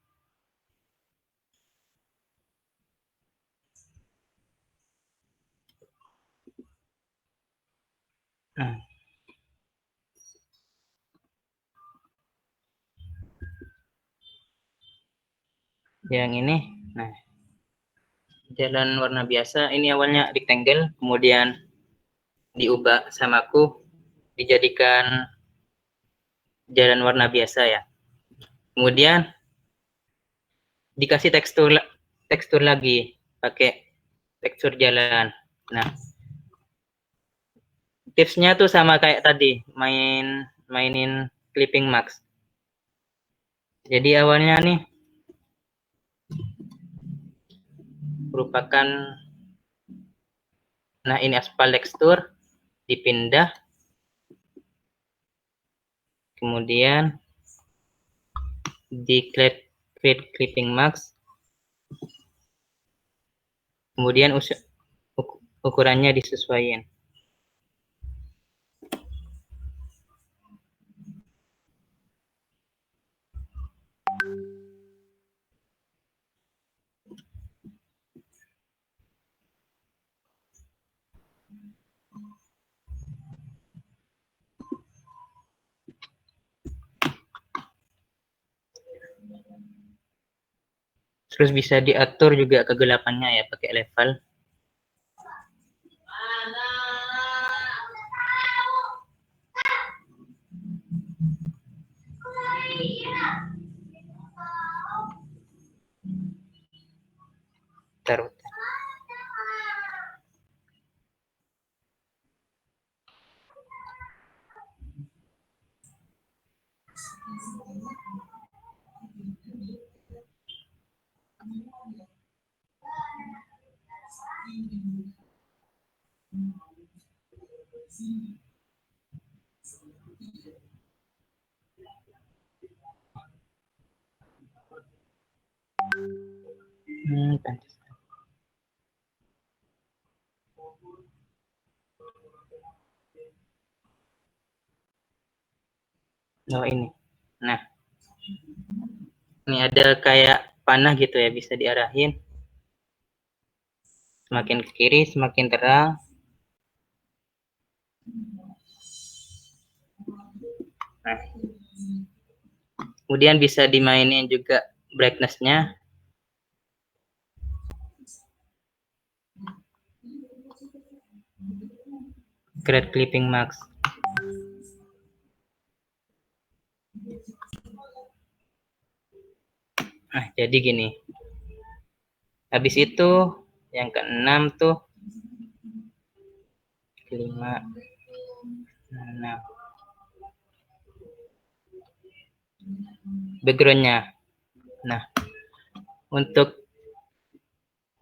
Nah, yang ini, nah, jalan warna biasa. Ini awalnya rectangle, kemudian diubah sama aku, dijadikan jalan warna biasa ya. Kemudian dikasih tekstur lagi, pakai tekstur jalan. Nah, tipsnya tuh sama kayak tadi, mainin clipping mask. Jadi awalnya nih merupakan, nah ini aspal tekstur, dipindah, kemudian di create clipping mask, kemudian ukurannya disesuaikan. Terus bisa diatur juga kegelapannya ya pakai level. Taruh. Pantes. Oh ini. Nah, ini ada kayak panah gitu ya, bisa diarahin. Semakin ke kiri, semakin terang. Nah, kemudian bisa dimainin juga brightness-nya. Create clipping max. Nah, jadi gini. Habis itu yang ke-6 tuh 5 6 background-nya. Nah, untuk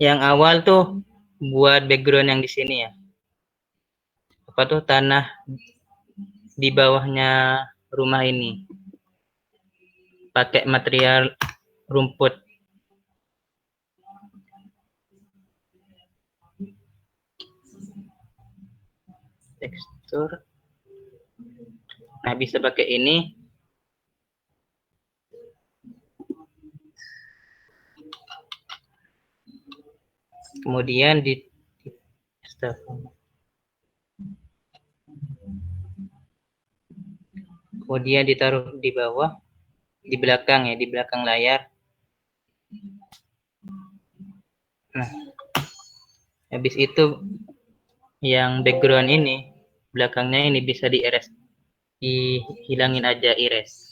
yang awal tuh buat background yang di sini ya. Apa tuh tanah di bawahnya rumah ini. Pakai material rumput. Tekstur. Nah, bisa pakai ini. Kemudian kemudian ditaruh di bawah, di belakang ya, di belakang layar. Nah, habis itu yang background ini, belakangnya ini bisa di-erase, dihilangin aja erase.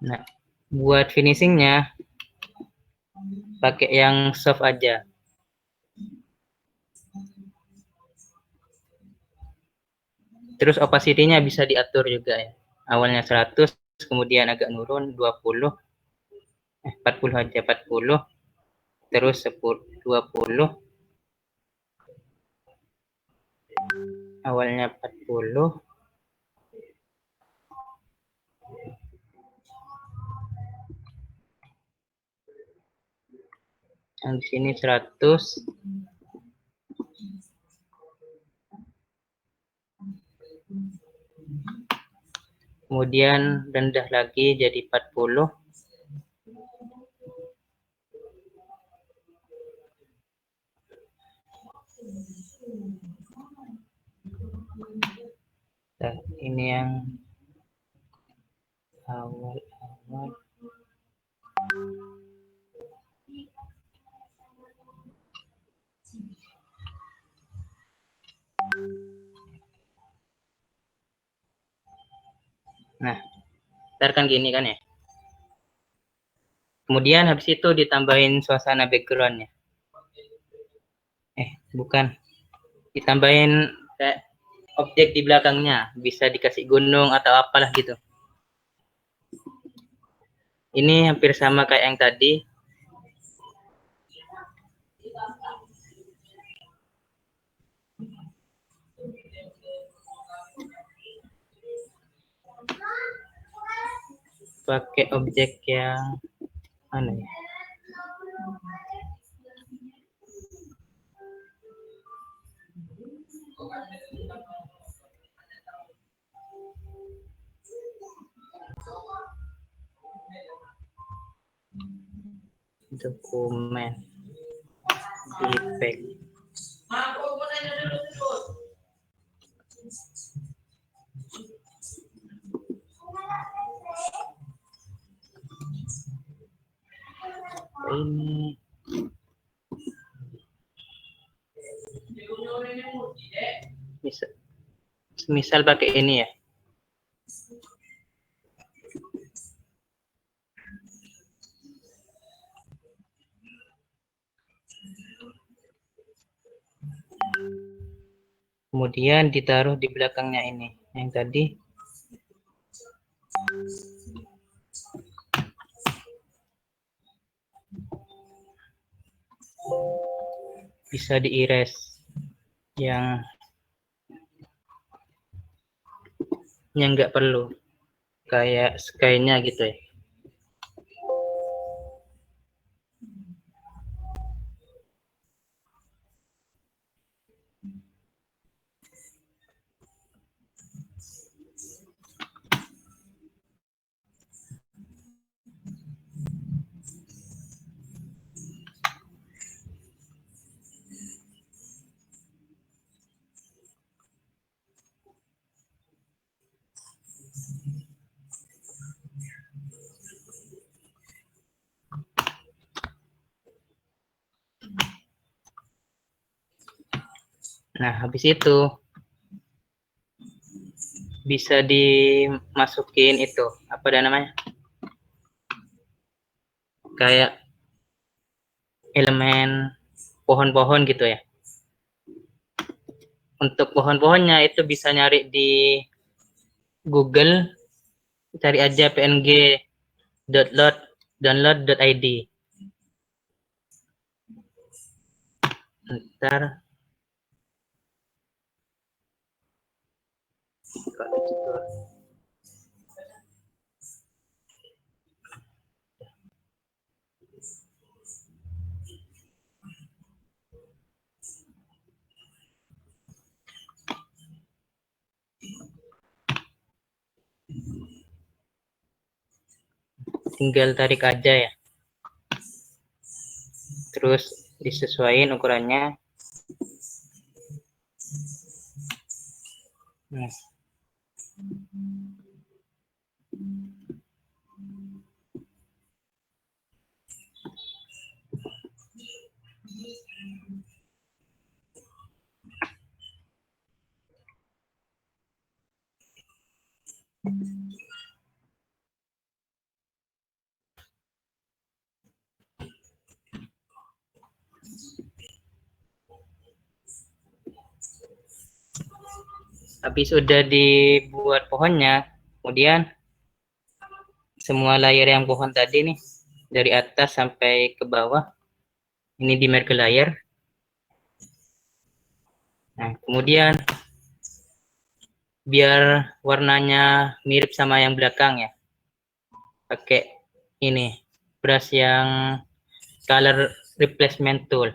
Nah, buat finishingnya pakai yang soft aja. Terus opacity-nya bisa diatur juga ya. Awalnya 100, kemudian agak nurun 20. 40 aja, 40. Terus 10, 20. Awalnya 40. Yang di sini 100. Kemudian rendah lagi jadi 40. Nah, ini yang awal-awal. Nah, ntar kan gini kan ya. Kemudian habis itu ditambahin suasana background-nya. Bukan. Ditambahin kayak objek di belakangnya. Bisa dikasih gunung atau apalah gitu. Ini hampir sama kayak yang tadi. Pakai objek yang mana ya? Dokumen defect. Ini misal pakai ini ya. Kemudian ditaruh di belakangnya ini yang tadi. Bisa di-erase yang nggak perlu, kayak sky-nya gitu ya. Nah, habis itu bisa dimasukin itu, apa namanya? Kayak elemen pohon-pohon gitu ya. Untuk pohon-pohonnya itu bisa nyari di Google, cari aja png.download.id. Ntar tinggal tarik aja ya. Terus disesuaikan ukurannya. Nah. Habis udah dibuat pohonnya, kemudian semua layer yang pohon tadi nih, dari atas sampai ke bawah, ini di merge layer. Nah, kemudian biar warnanya mirip sama yang belakang ya, pakai ini, brush yang color replacement tool.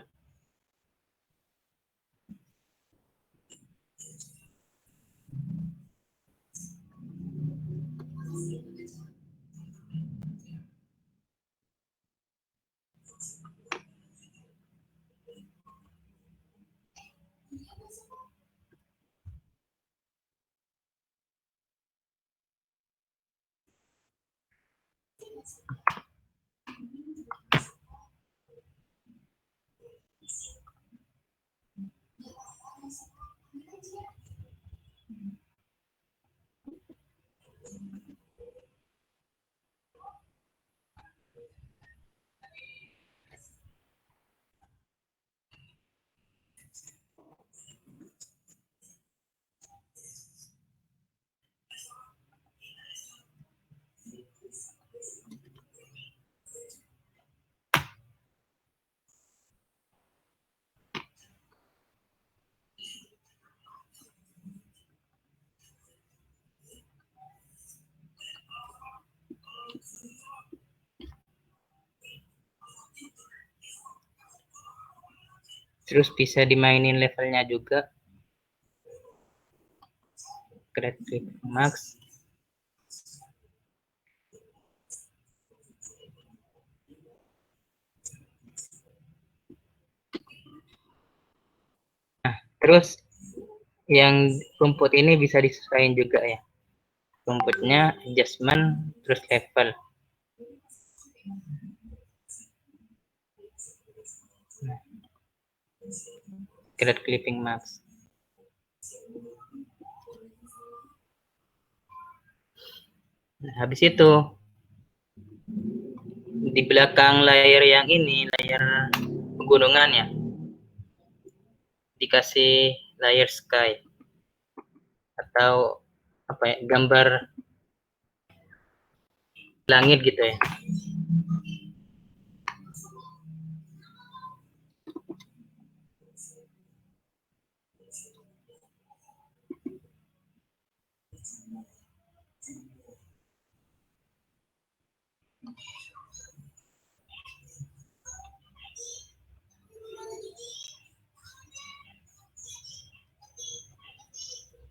Terus bisa dimainin levelnya juga. Create clipping mask. Nah, terus yang rumput ini bisa disesuaikan juga ya. Rumputnya adjustment terus level. Nah, create clipping mask. Nah, habis itu di belakang layer yang ini, layer pegunungan ya, dikasih layer sky atau apa ya, gambar langit gitu ya.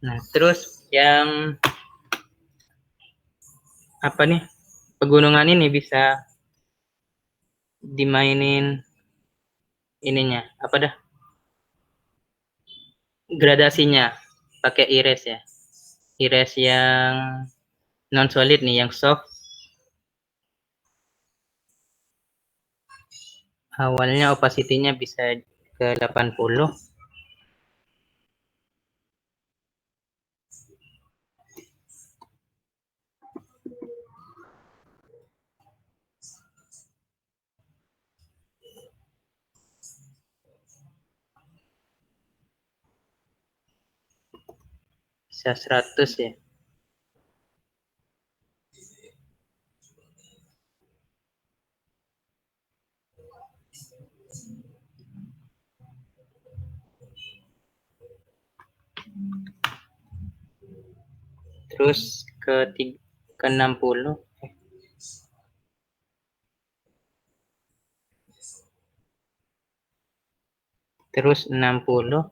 Nah, terus yang apa nih, pegunungan ini bisa dimainin ininya, apa dah, gradasinya pakai erase ya, erase yang non solid nih, yang soft. Awalnya opacity-nya bisa ke 80. Bisa 100 ya. Terus ke 60. Terus 60.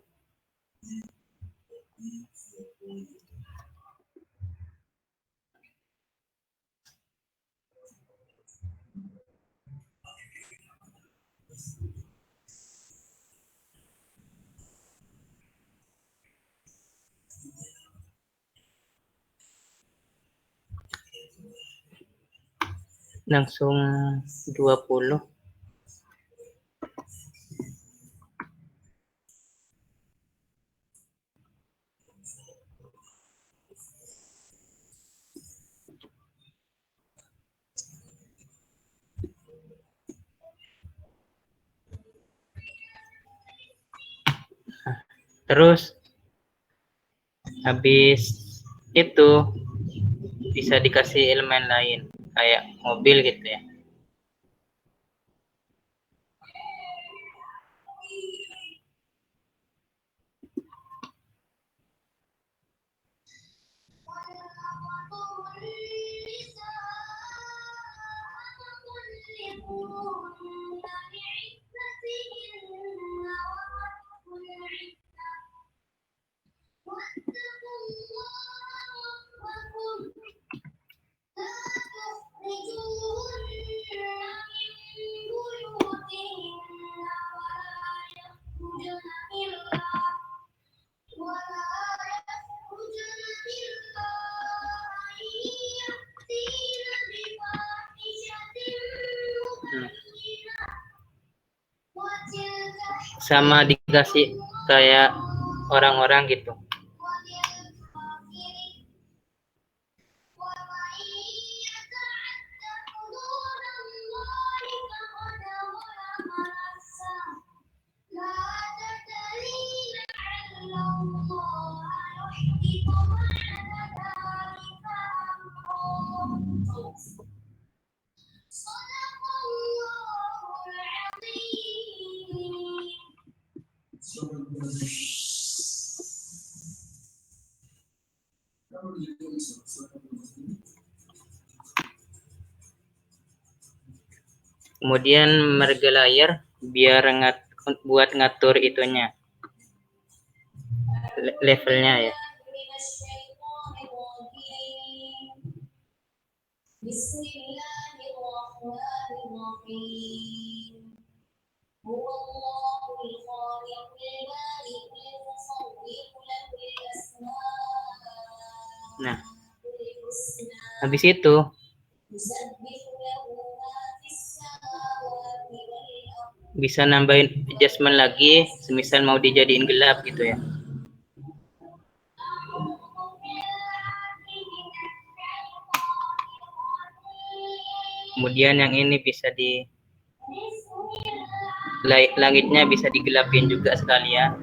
Langsung 20. Terus habis itu bisa dikasih elemen lain kayak mobil gitu ya. Sama dikasih kayak orang-orang gitu. Kemudian merge layer biar buat ngatur itunya, levelnya ya. Nah, habis itu bisa nambahin adjustment lagi, semisal mau dijadiin gelap gitu ya. Kemudian yang ini bisa di langitnya bisa digelapin juga sekalian.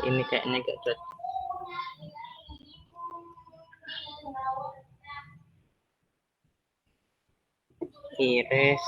Ini kayaknya gak cocok. Iris.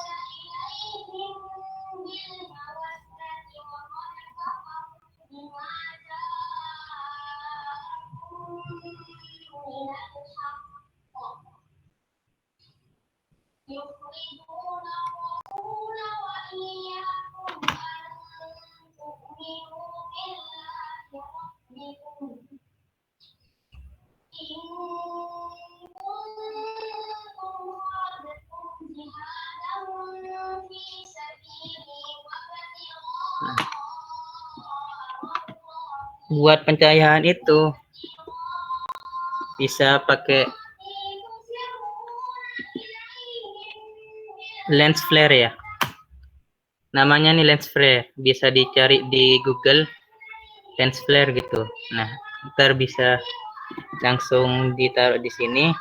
Buat pencahayaan itu bisa pakai lens flare ya. Namanya nih lens flare, bisa dicari di Google lens flare gitu. Nah, ntar bisa langsung ditaruh di sini.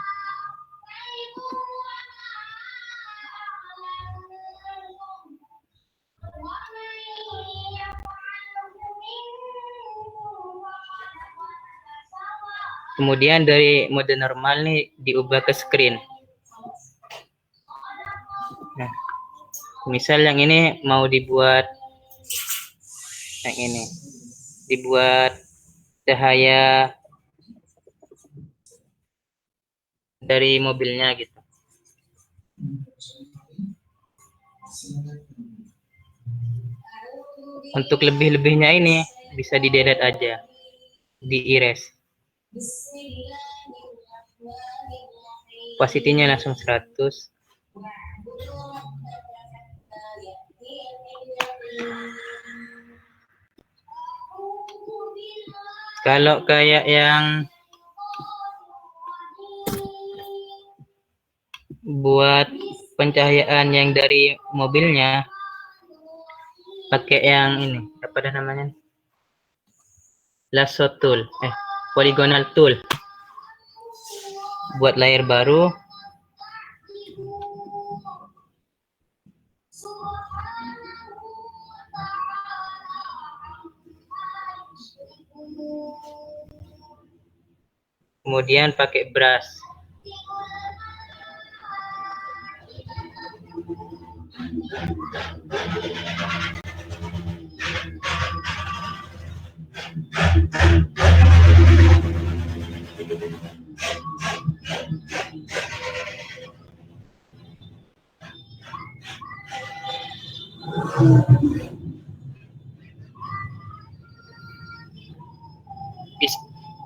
Kemudian dari mode normal nih diubah ke screen. Nah, misal yang ini mau dibuat yang ini, dibuat cahaya dari mobilnya gitu. Untuk lebih-lebihnya ini bisa di delete aja, di erase. Opacity-nya langsung 100. Kalau kayak yang buat pencahayaan yang dari mobilnya, pakai yang ini, apa dah namanya? Lasso tool, polygonal tool. Buat layer baru. Kemudian pakai brush.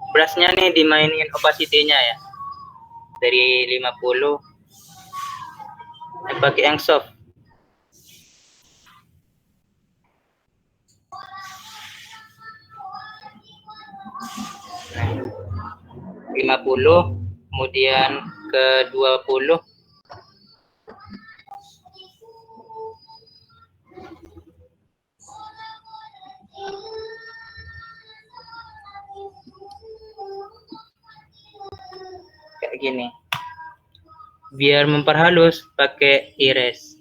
Brushnya nih dimainin opacity-nya ya. Dari 50. Pakai yang soft. Nah, 50, kemudian ke 20. Kayak gini. Biar memperhalus pakai erase.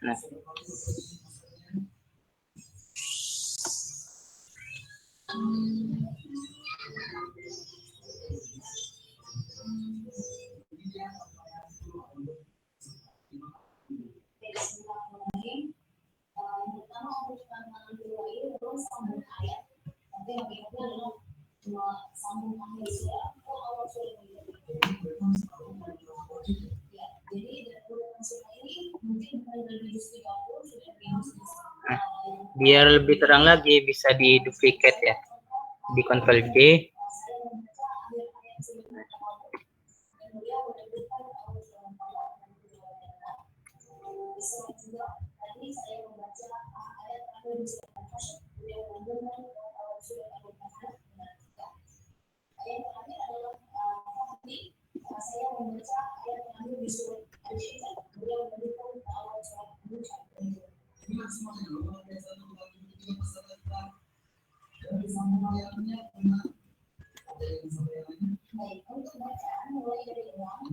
Nah. biar lebih terang lagi bisa di duplicate ya, di Ctrl D.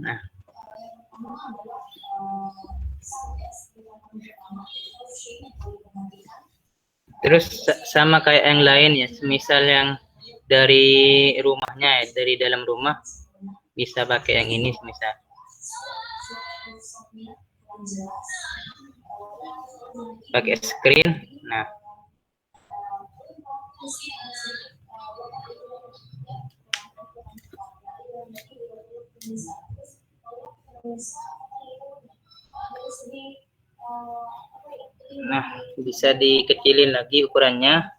Nah, terus sama kayak yang lain ya, semisal yang dari rumahnya ya, dari dalam rumah bisa pakai yang ini semisal. Pakai screen. Nah, nah, bisa dikecilin lagi ukurannya.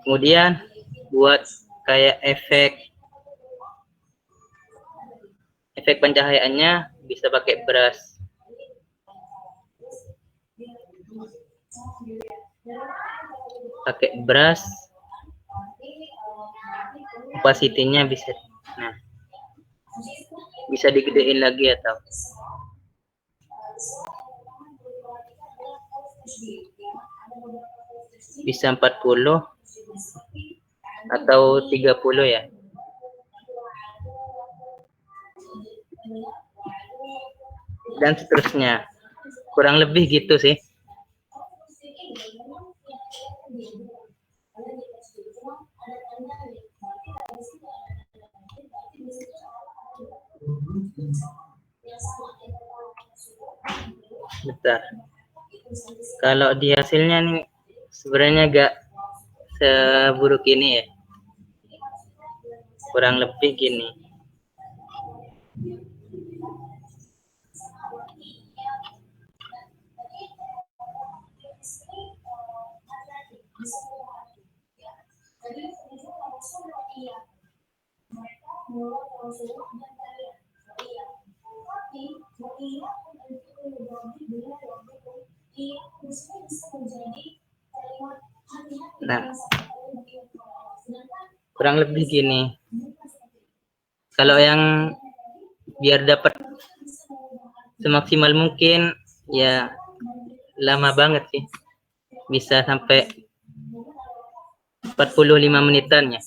Kemudian buat kayak efek pencahayaannya bisa pakai brush. Pakai brush, opacity-nya bisa, nah, bisa digedein lagi atau bisa 40 atau 30 ya. Dan seterusnya. Kurang lebih gitu sih. Bentar. Kalau di hasilnya nih sebenarnya agak seburuk ini ya. Kurang lebih gini. Nah, kurang lebih gini. Kalau yang biar dapat semaksimal mungkin ya lama banget sih. Bisa sampai 45 menitan ya.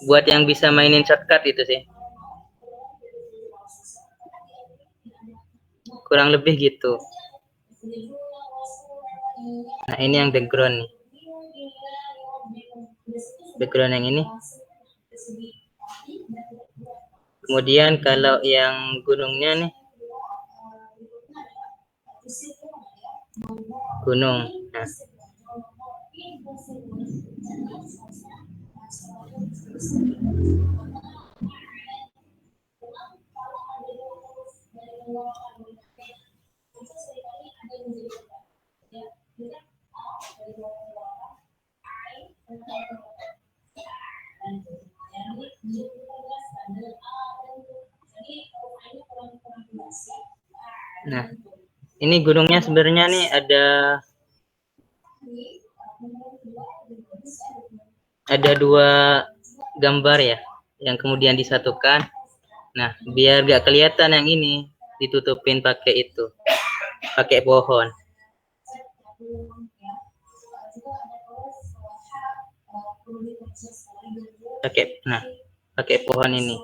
Buat yang bisa mainin shortcut itu sih. Kurang lebih gitu. Nah, ini yang background nih. Background yang ini. Kemudian kalau yang gunungnya nih. Gunung. Nah. Nah, ini gunungnya sebenarnya nih ada dua gambar ya, yang kemudian disatukan. Nah, biar gak kelihatan yang ini, ditutupin pakai itu, pakai pohon. Pakai pohon ini.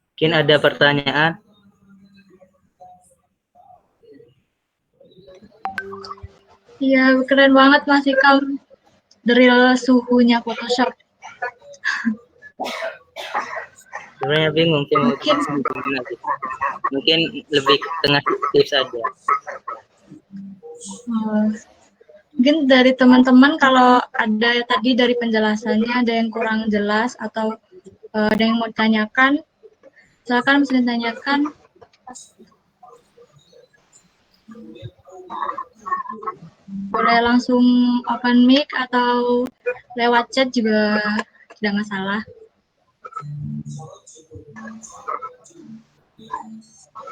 Mungkin ada pertanyaan? Iya, keren banget Mas Ikam. Drill suhunya Photoshop. Sebenarnya bingung sih mau Mungkin gimana gitu. Mungkin lebih ke tengah tips aja. Mungkin dari teman-teman kalau ada tadi dari penjelasannya ada yang kurang jelas atau ada yang mau ditanyakan, silakan bisa ditanyakan. Boleh langsung open mic atau lewat chat juga tidak masalah.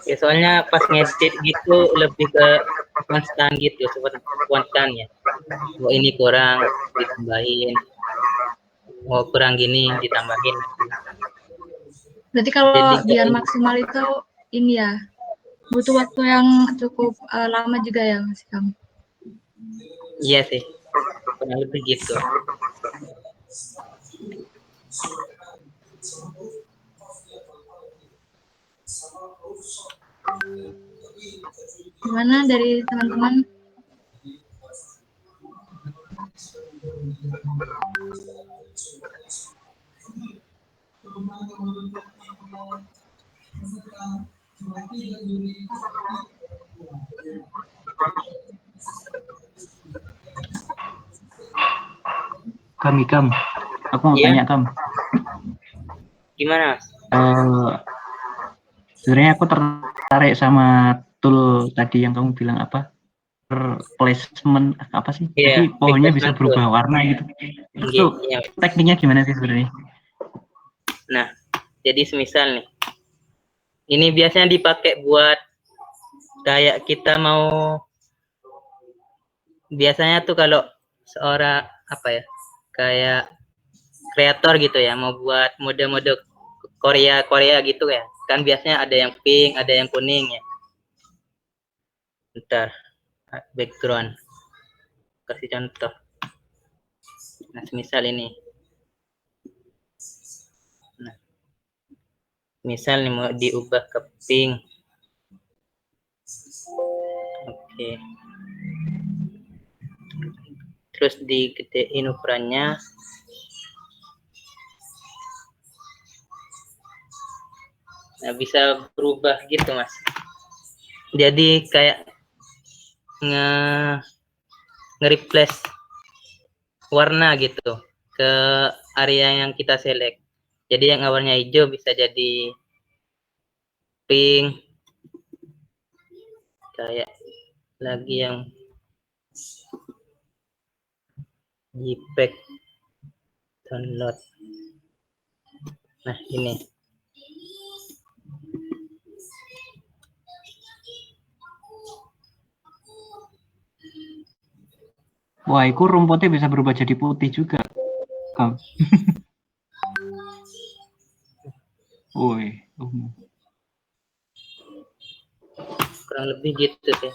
Ya soalnya pas ngedit gitu lebih ke konstan gitu, seperti konstan ya. Oh ini kurang ditambahin, oh kurang gini ditambahin. Berarti kalau Jadi biar maksimal itu ini ya, butuh waktu yang cukup lama juga ya Mas Ikam. iya sih, kurang lebih gitu. Gimana dari teman-teman? Ikam, aku mau Iya. tanya Kam. Gimana Mas? Sebenarnya aku tertarik sama tool tadi yang kamu bilang apa? Placement apa sih? Iya, Jadi pohonnya bisa replacement tool. berubah warna gitu. Itu Iya. tekniknya gimana sih sebenarnya? Nah, jadi semisal nih, ini biasanya dipakai buat kayak kita mau, biasanya tuh kalau seorang apa ya, kayak kreator gitu ya, mau buat mode-mode Korea gitu ya, kan biasanya ada yang pink, ada yang kuning ya. Bentar, background, kasih contoh. Nah, misal ini. Nah, misal nih mau diubah ke pink. Oke. Terus digedein ukurannya. Nah, bisa berubah gitu, Mas. Jadi kayak nge-replace warna gitu ke area yang kita select. Jadi yang awalnya hijau bisa jadi pink. Kayak lagi yang JPEG download. Nah, ini. Wah, itu rumputnya bisa berubah jadi putih juga, Kam. Woi, Kurang lebih gitu sih.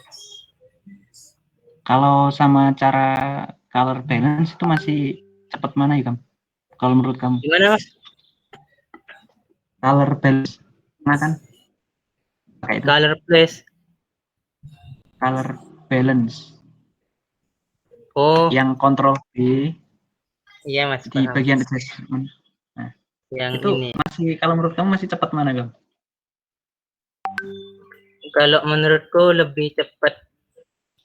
Kalau sama cara color balance itu masih cepat mana ya, Kam? Kalau menurut kamu? Gimana, Mas? Color balance, nah kan? Kayak itu. Color place. Color balance. Oh, yang kontrol B iya Mas, di paham. bagian adjustment. Nah, Yang itu ini. masih, kalau menurut kamu masih cepat mana, Kam? Kalau menurutku lebih cepat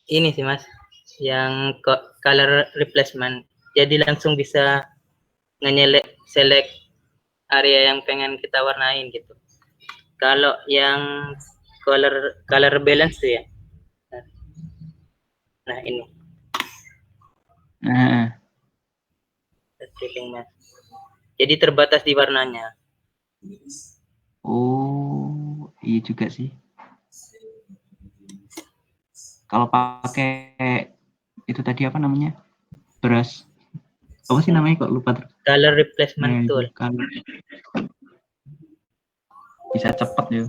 ini sih Mas, yang color replacement. Jadi langsung bisa select area yang pengen kita warnain gitu. Kalau yang color balance tuh ya. Nah, ini. Nah, Setting Mas. Jadi terbatas di warnanya. oh, iya juga sih. Kalau pakai itu tadi apa namanya? Brush. Apa sih namanya, kok lupa terus? Color replacement tool. Bisa cepat ya.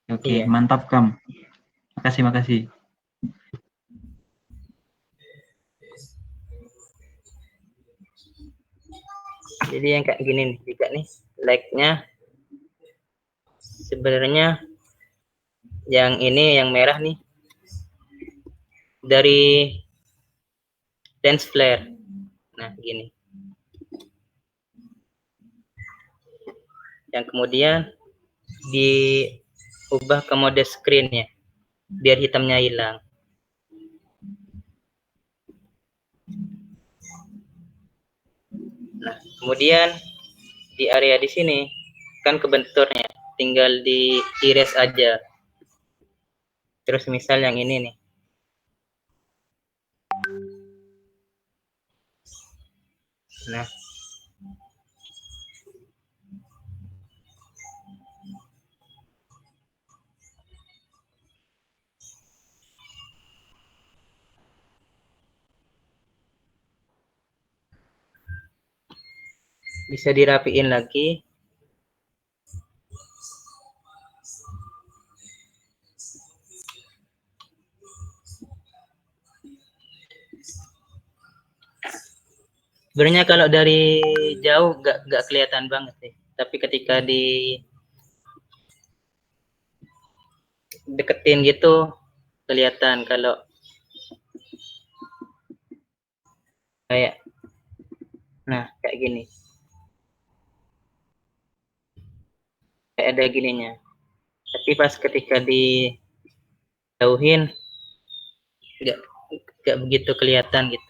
Oke, Iya. mantap, Kam. Makasih. Jadi yang kayak gini nih juga nih, like-nya sebenarnya yang ini yang merah nih dari lens flare. Nah, gini. Yang kemudian diubah ke mode screen ya, biar hitamnya hilang. Nah, kemudian di area di sini kan kebenturnya, tinggal di erase aja. Terus misal yang ini nih. Nah, bisa dirapiin lagi. Sebenarnya kalau dari jauh gak kelihatan banget sih, tapi ketika di deketin gitu kelihatan kalau kayak, nah kayak gini, kayak ada gininya. Tapi pas ketika dijauhin gak begitu kelihatan gitu.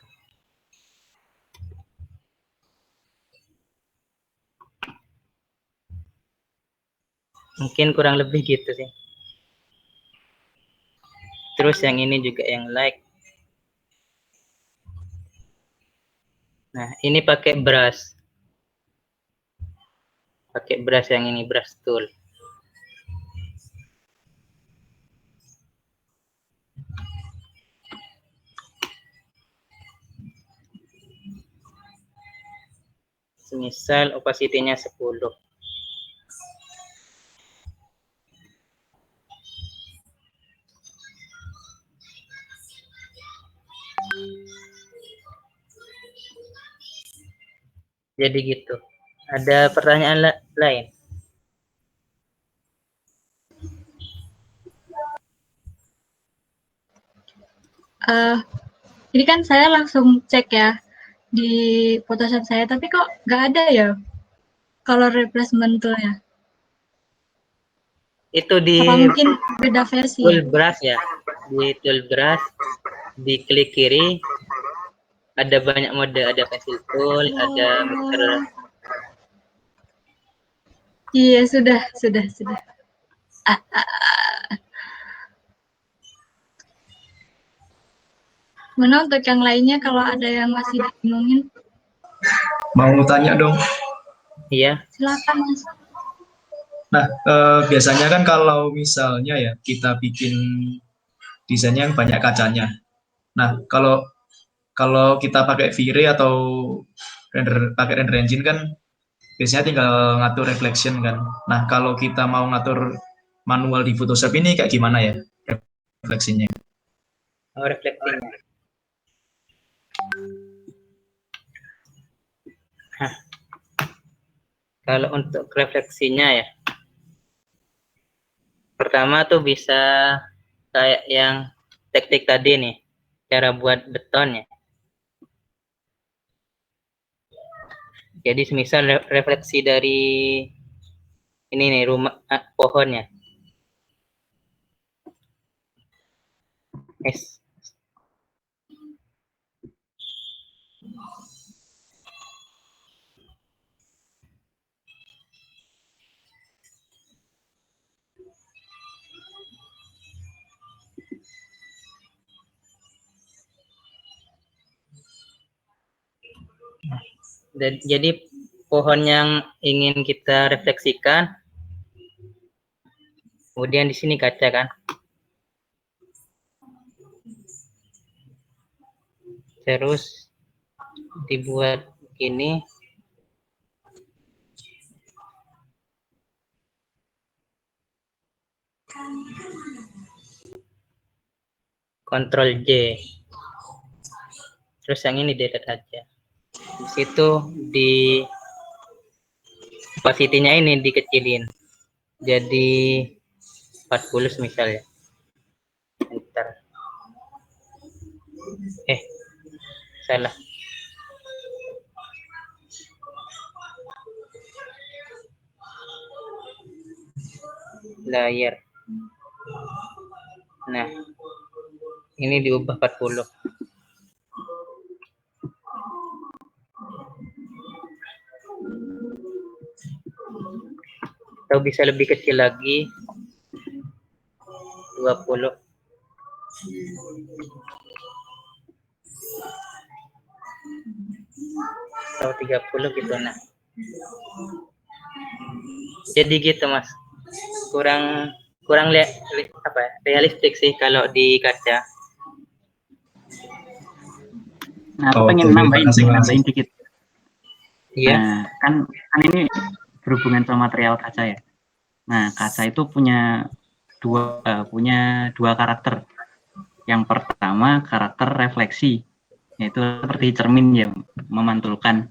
Mungkin kurang lebih gitu sih. Terus yang ini juga yang like. Nah, ini pakai brush. Pakai brush yang ini, brush tool. Misal opacity-nya 10. Jadi gitu. Ada pertanyaan lain? Ini kan saya langsung cek ya di Photoshop saya, tapi kok nggak ada ya color replacement tool-nya. Itu di Apa mungkin beda versi? tool brush ya. Di tool brush, di klik kiri, ada banyak mode, ada pencil tool, ada mixer. Iya, sudah. Mana untuk yang lainnya kalau ada yang masih dibingungin? Mau tanya dong. Iya. Silakan, Mas. Nah, biasanya kan kalau misalnya ya kita bikin desainnya yang banyak kacanya. Nah, kalau kita pakai V-Ray atau pakai render engine kan biasanya tinggal ngatur reflection kan. Nah, kalau kita mau ngatur manual di Photoshop ini kayak gimana ya refleksinya? Oh, reflecting. Kalau untuk refleksinya ya, pertama tuh bisa kayak yang teknik tadi nih, cara buat beton ya. Jadi semisal refleksi dari ini nih rumah pohonnya. Jadi pohon yang ingin kita refleksikan, kemudian di sini kaca kan, terus dibuat gini, Ctrl J, terus yang ini delete aja. Di situ opacity-nya ini dikecilin. Jadi 40 misalnya. Bentar. Salah. Layar. Nah, ini diubah 40. Atau bisa lebih kecil lagi. 20. Atau 30 gitu, nah. Jadi gitu, Mas. Kurang realistik sih kalau di kaca. Nah, aku Oh, pengen tuh, nambahin dikit. Iya. Nah, kan ini berhubungan sama material kaca ya. Nah, kaca itu punya dua karakter. Yang pertama karakter refleksi, yaitu seperti cermin yang memantulkan.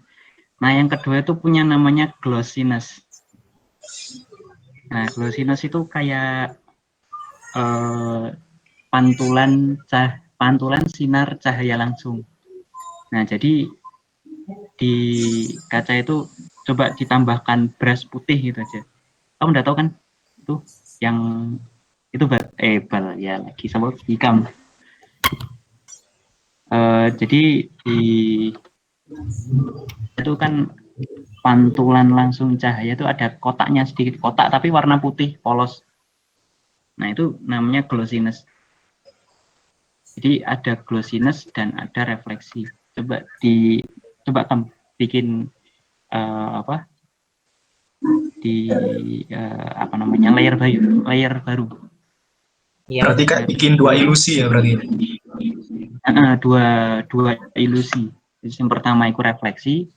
Nah, yang kedua itu punya namanya glossiness. Nah, glossiness itu kayak pantulan sinar cahaya langsung. Nah, jadi di kaca itu coba ditambahkan brush putih gitu aja. Kamu udah tahu kan? Itu yang itu bal ya lagi sama hikam. Jadi di itu kan pantulan langsung cahaya itu ada kotaknya, sedikit kotak tapi warna putih polos. Nah, itu namanya glossiness. Jadi ada glossiness dan ada refleksi. Coba kamu bikin layer baru. Iya. Berarti kan bikin dua ilusi ya berarti. Dua ilusi. Jadi yang pertama itu refleksi.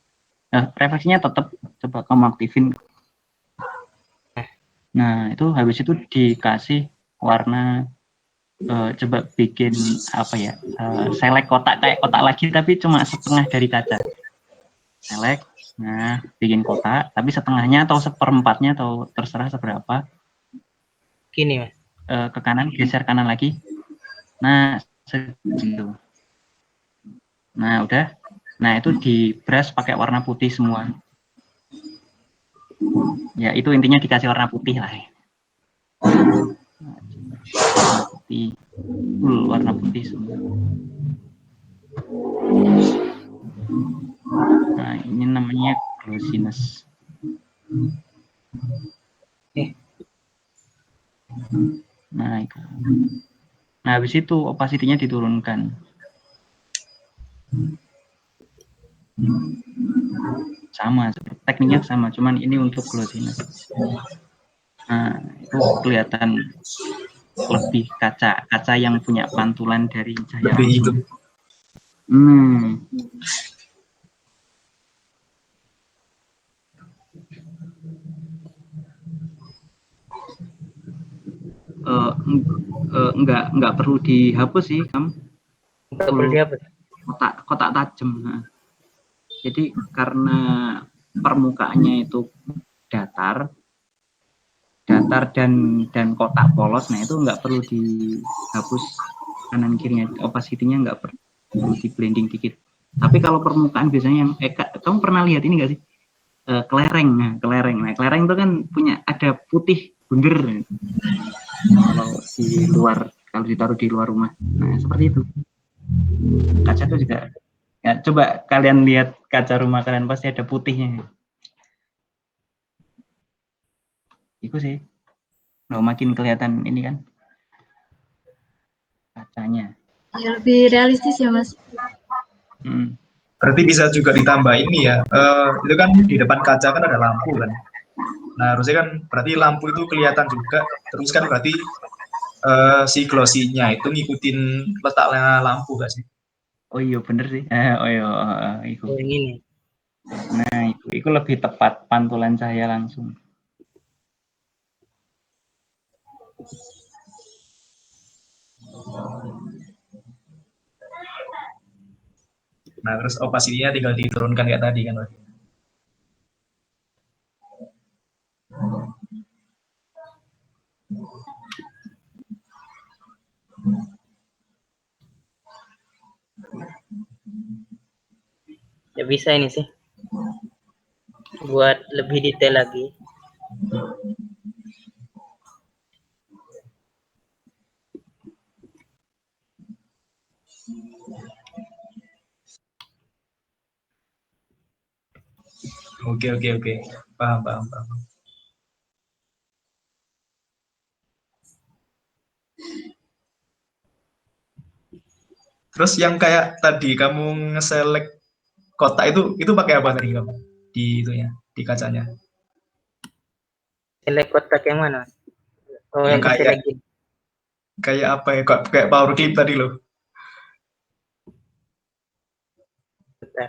Refleksinya tetap coba kamu aktifin. Nah, itu habis itu dikasih warna. Coba bikin select kotak kayak kotak lagi tapi cuma setengah dari kaca. Select, nah bikin kotak tapi setengahnya atau seperempatnya atau terserah seberapa. Gini, Mas. Ke kanan, geser kanan lagi. Nah, segitu. Nah, udah. Nah, itu di brush pakai warna putih semua. Ya, itu intinya dikasih warna putih lah. Warna putih. Warna putih semua. Nah, ini namanya glossiness. Nah, itu. Nah, habis itu opacity-nya diturunkan. Sama, tekniknya sama, cuman ini untuk glossiness. Nah, itu kelihatan lebih kaca yang punya pantulan dari cahaya langsung. Enggak perlu dihapus sih, kamu. Enggak perlu dihapus. Kotak tajam. Nah. Jadi karena permukaannya itu datar dan kotak polos, nah itu nggak perlu dihapus kanan kirinya, opacity-nya nggak perlu di blending dikit. Tapi kalau permukaan biasanya yang kamu pernah lihat ini nggak sih? Kelereng. Nah, kelereng itu kan punya ada putih bunder. Kalau ditaruh di luar rumah. Nah, seperti itu. Kaca itu juga. Ya, coba kalian lihat kaca rumah kalian pasti ada putihnya. Itu sih. Makin kelihatan ini kan kacanya. Ya, lebih realistis ya, Mas. Berarti bisa juga ditambah ini ya. Itu kan di depan kaca kan ada lampu kan. Nah, harusnya kan berarti lampu itu kelihatan juga. Terus kan berarti si glossy-nya itu ngikutin letaknya lampu gak sih? Oh iya bener sih. Itu. Ini. Nah, itu lebih tepat pantulan cahaya langsung. Nah, terus opacity-nya tinggal diturunkan kayak tadi kan. Ya bisa ini sih. Buat lebih detail lagi. Oke, oke, oke. Paham, paham, paham. Terus yang kayak tadi kamu nge-select kotak itu pakai apa tadi kamu? Di itunya, di kacanya. Select kotak yang mana? Oh, Yang yang kayak select gini. kayak apa ya? Kayak power clip tadi loh. Bentar.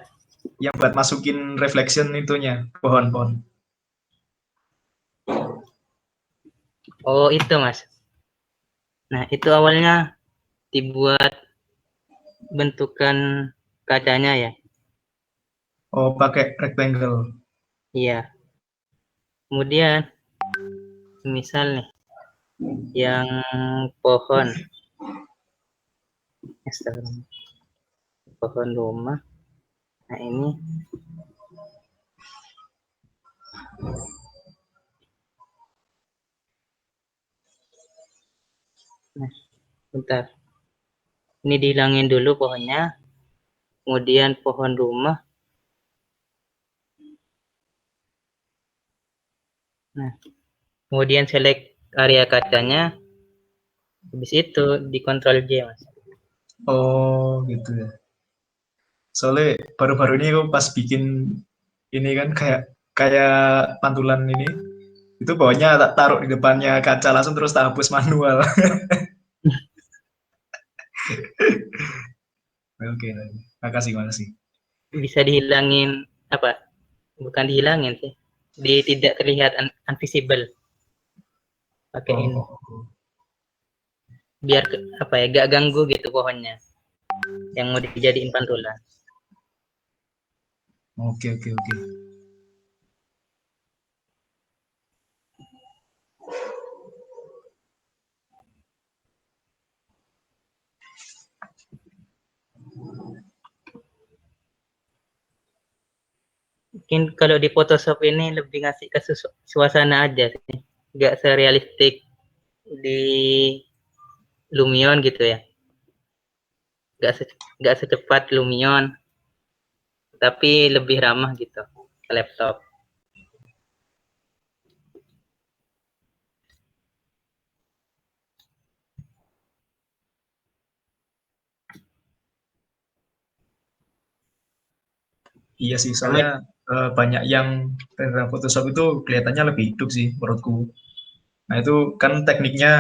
Yang buat masukin reflection itunya, pohon-pohon. Oh, itu Mas. Nah, itu awalnya dibuat bentukan kacanya ya. Oh, pakai rectangle. Iya. Kemudian misal nih yang pohon Astagfirullah. Pohon rumah. Nah, ini nah, bentar. Ini dihilangin dulu pohonnya. Kemudian pohon rumah. Nah, kemudian select area kacanya. Habis itu di Ctrl J, Mas. Oh, gitu ya. Soalnya baru-baru ini aku pas bikin ini kan kayak kayak pantulan ini, itu bawahnya tak taruh di depannya kaca langsung terus tak hapus manual. Oke, makasih, makasih. Bisa dihilangin apa? Bukan dihilangin sih. Tidak terlihat invisible. Pakai ini. Oh, Biar apa ya? Gak ganggu gitu pohonnya. Yang mau dijadiin pantulan. oke, oke, oke. Mungkin kalau di Photoshop ini lebih ngasih ke suasana aja sih. Gak serealistik di Lumion gitu ya. Gak secepat Lumion. Tapi lebih ramah gitu ke laptop. Iya sih, soalnya banyak yang program Photoshop itu kelihatannya lebih hidup sih menurutku. Nah, itu kan tekniknya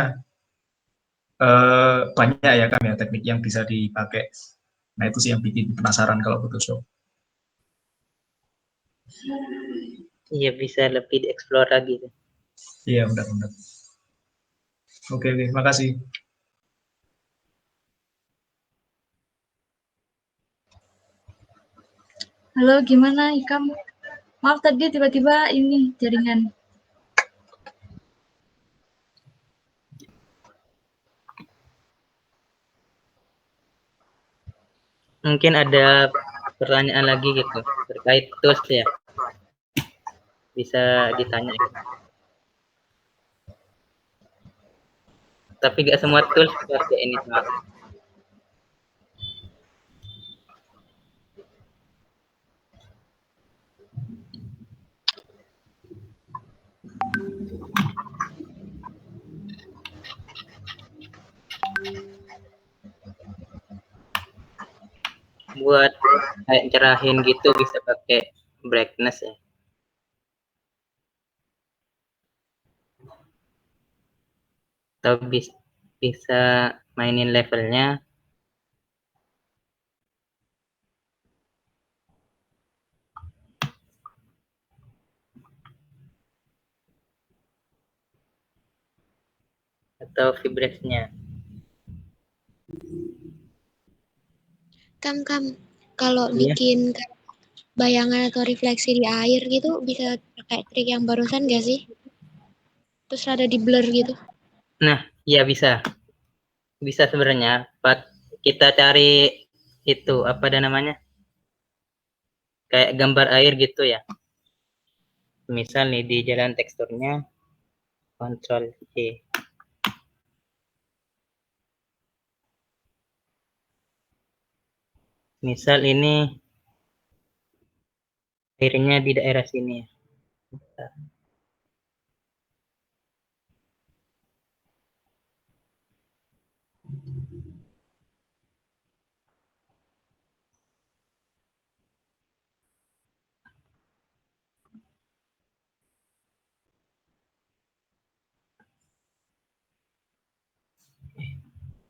banyak ya kan ya, teknik yang bisa dipakai. Nah, itu sih yang bikin penasaran kalau Photoshop. Iya, bisa lebih dieksplor lagi. Iya, benar-benar. Oke, oke, makasih. Halo, gimana Ikam? Maaf tadi tiba-tiba ini jaringan. Mungkin ada pertanyaan lagi gitu terkait tools ya. Bisa ditanya. Tapi gak semua tools seperti ini sama. Buat kayak cerahin gitu bisa pakai brightness ya. Atau bisa mainin levelnya. Atau vibrate-nya. Kalau Iya. bikin bayangan atau refleksi di air gitu bisa pakai trik yang barusan gak sih? Terus rada di blur gitu. Nah, iya bisa. Bisa sebenarnya. Kita cari itu apa ada namanya? kayak gambar air gitu ya. Misal nih di jalan teksturnya, Ctrl C. Misal ini airnya di daerah sini ya.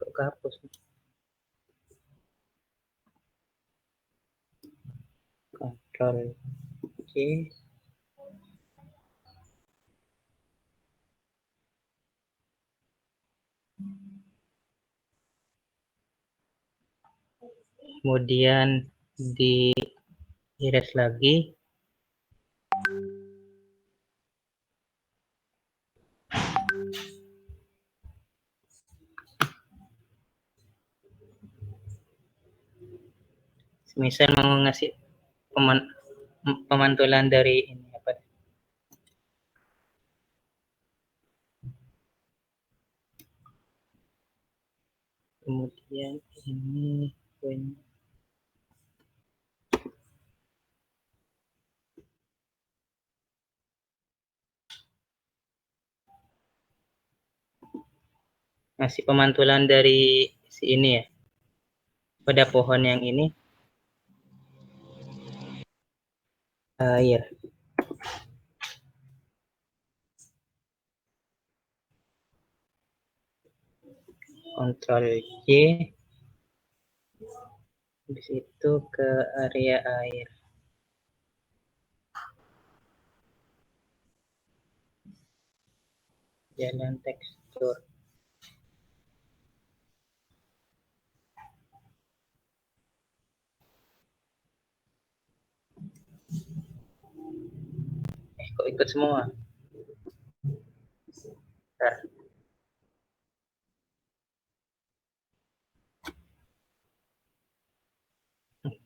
Kok kehapus? Ctrl C. Kemudian di iris lagi. Misal mau ngasih pemantulan dari ini apa? Kemudian ini ngasih pemantulan dari si ini ya, pada pohon yang ini air. Ctrl C, di situ ke area air. Jalan tekstur. Kok ikut semua? Bentar.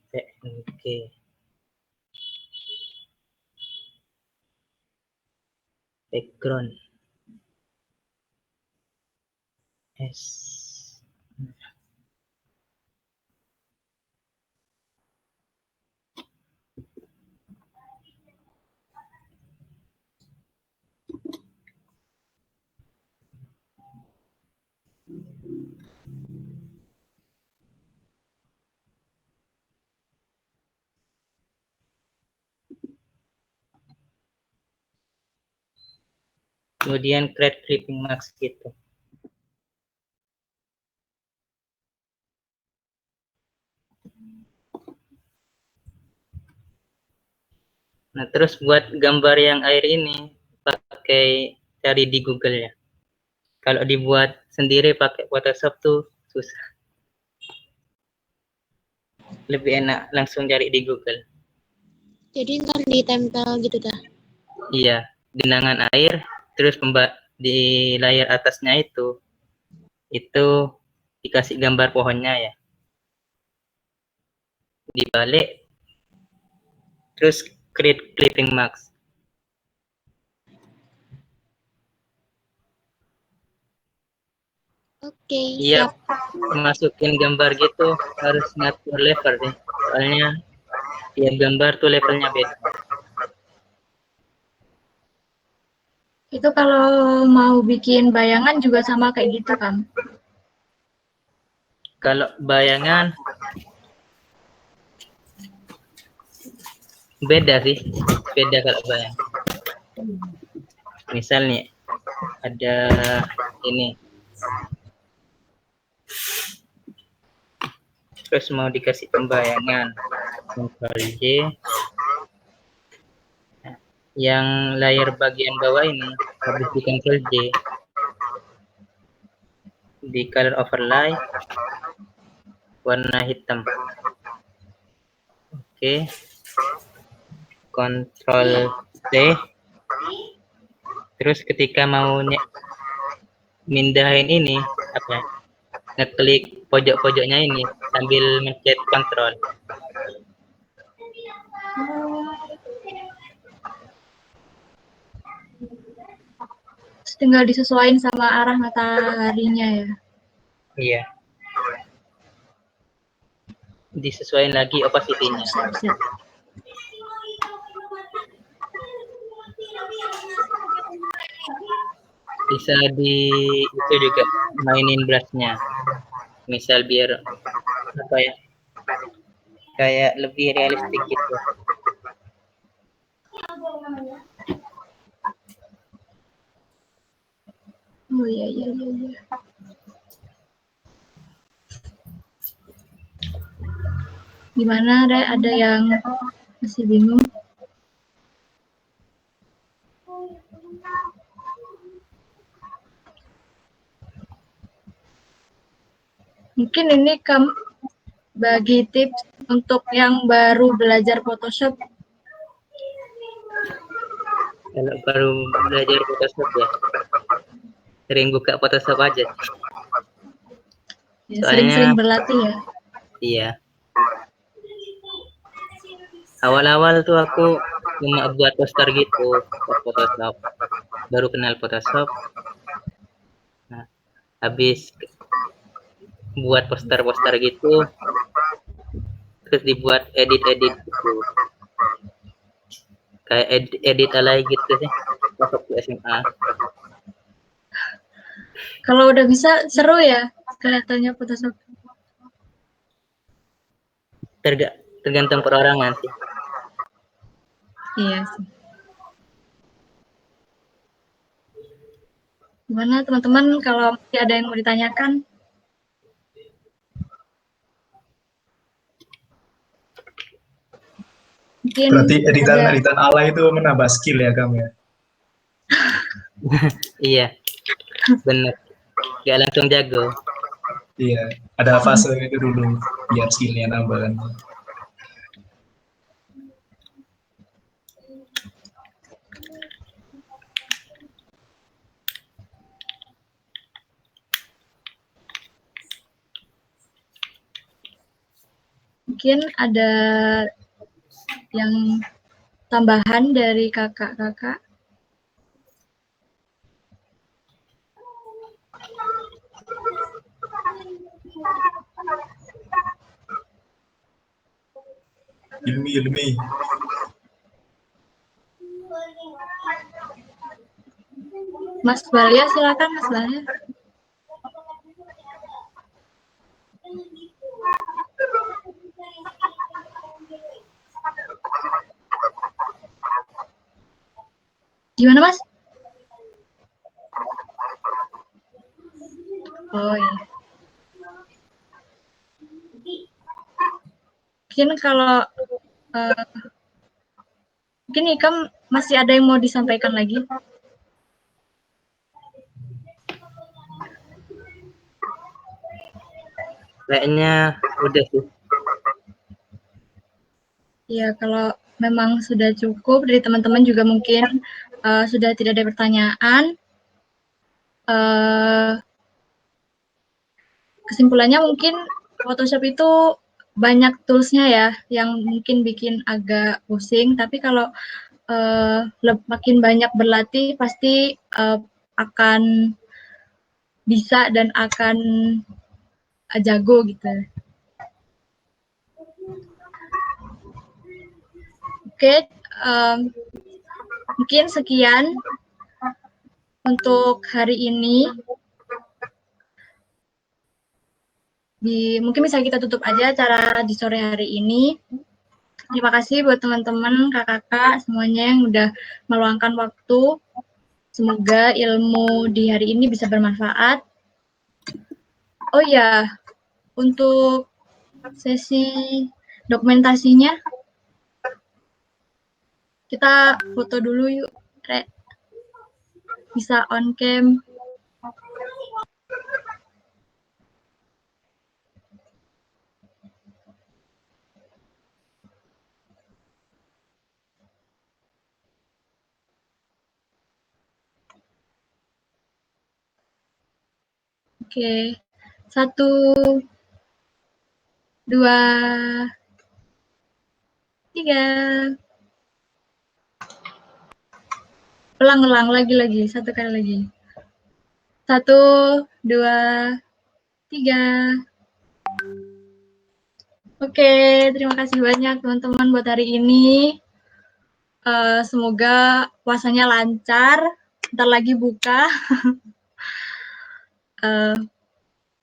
PNG. Background. S. Kemudian create clipping mask gitu. Nah, terus buat gambar yang air ini pakai cari di Google ya. Kalau dibuat sendiri pakai Photoshop tuh susah. Lebih enak langsung cari di Google. Jadi ntar ditempel gitu dah. Iya, genangan air, terus di layar atasnya itu dikasih gambar pohonnya ya. Dibalik, terus create clipping mask. Oke. Iya, masukin gambar gitu harus ngatur level nih. Soalnya tiap gambar tuh levelnya beda. Itu kalau mau bikin bayangan juga sama kayak gitu kan? Kalau bayangan beda sih, beda kalau bayangan. Misal nih ada ini, terus mau dikasih pembayangan, Ctrl J. Yang layar bagian bawah ini habis di Ctrl J, di color overlay warna hitam. Oke. Ctrl C. Terus ketika mau mindahin ini apa? Ngeklik pojok-pojoknya ini sambil mencet kontrol. Terus tinggal disesuaikan sama arah mataharinya ya. Iya. Disesuaikan lagi opacity-nya. Siap. Bisa itu juga mainin brushnya. Misal biar apa ya? Kayak lebih realistik gitu. Oh iya. Gimana, Re? Ada yang masih bingung? Mungkin ini bagi tips untuk yang baru belajar Photoshop. Kalau baru belajar Photoshop ya, sering buka Photoshop aja. Ya, sering-sering berlatih ya. Iya. Awal-awal tuh aku cuma buat poster gitu, Photoshop. Baru kenal Photoshop. Nah, habis buat poster-poster gitu, terus dibuat edit-edit gitu. Kayak edit alay gitu sih, waktu SMA. Kalau udah bisa, seru ya kelihatannya Photoshop. Tergantung perorangan sih. Iya sih. Gimana teman-teman kalau masih ada yang mau ditanyakan? Mungkin Berarti editan ala itu menambah skill ya kamu ya? Iya, bener. Gak langsung jago. Iya, ada fase itu dulu biar skillnya nambah kan. Mungkin ada yang tambahan dari kakak-kakak. Ilmi. Mas Balia, silakan Mas Balia. Gimana Mas? Oh iya. Mungkin kalau mungkin Ikam masih ada yang mau disampaikan lagi? Kayaknya udah sih. Ya, kalau memang sudah cukup dari teman-teman juga mungkin sudah tidak ada pertanyaan. Kesimpulannya mungkin Photoshop itu banyak toolsnya ya, yang mungkin bikin agak pusing. Tapi kalau makin banyak berlatih, pasti akan bisa dan akan jago gitu. Oke, mungkin sekian untuk hari ini. Mungkin bisa kita tutup aja acara di sore hari ini. Terima kasih buat teman-teman, kakak-kakak semuanya yang udah meluangkan waktu. Semoga ilmu di hari ini bisa bermanfaat. Oh ya, untuk sesi dokumentasinya, kita foto dulu yuk, Re. Bisa on cam. Oke, 1, 2, 3. Ulang lagi, satu kali lagi. 1, 2, 3. Oke, terima kasih banyak teman-teman buat hari ini. Semoga puasanya lancar, ntar lagi buka.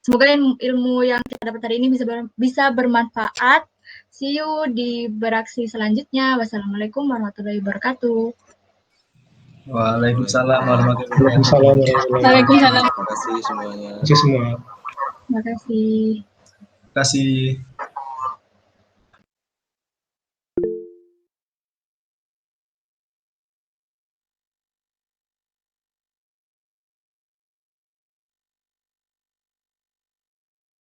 Semoga ilmu yang kita dapat hari ini bisa bermanfaat. See you di beraksi selanjutnya. Wassalamualaikum warahmatullahi wabarakatuh. Waalaikumsalam warahmatullahi Waalaikumsalam wabarakatuh. warahmatullahi Waalaikumsalam. Terima kasih semuanya. wabarakatuh semua. Terima kasih. Terima kasih.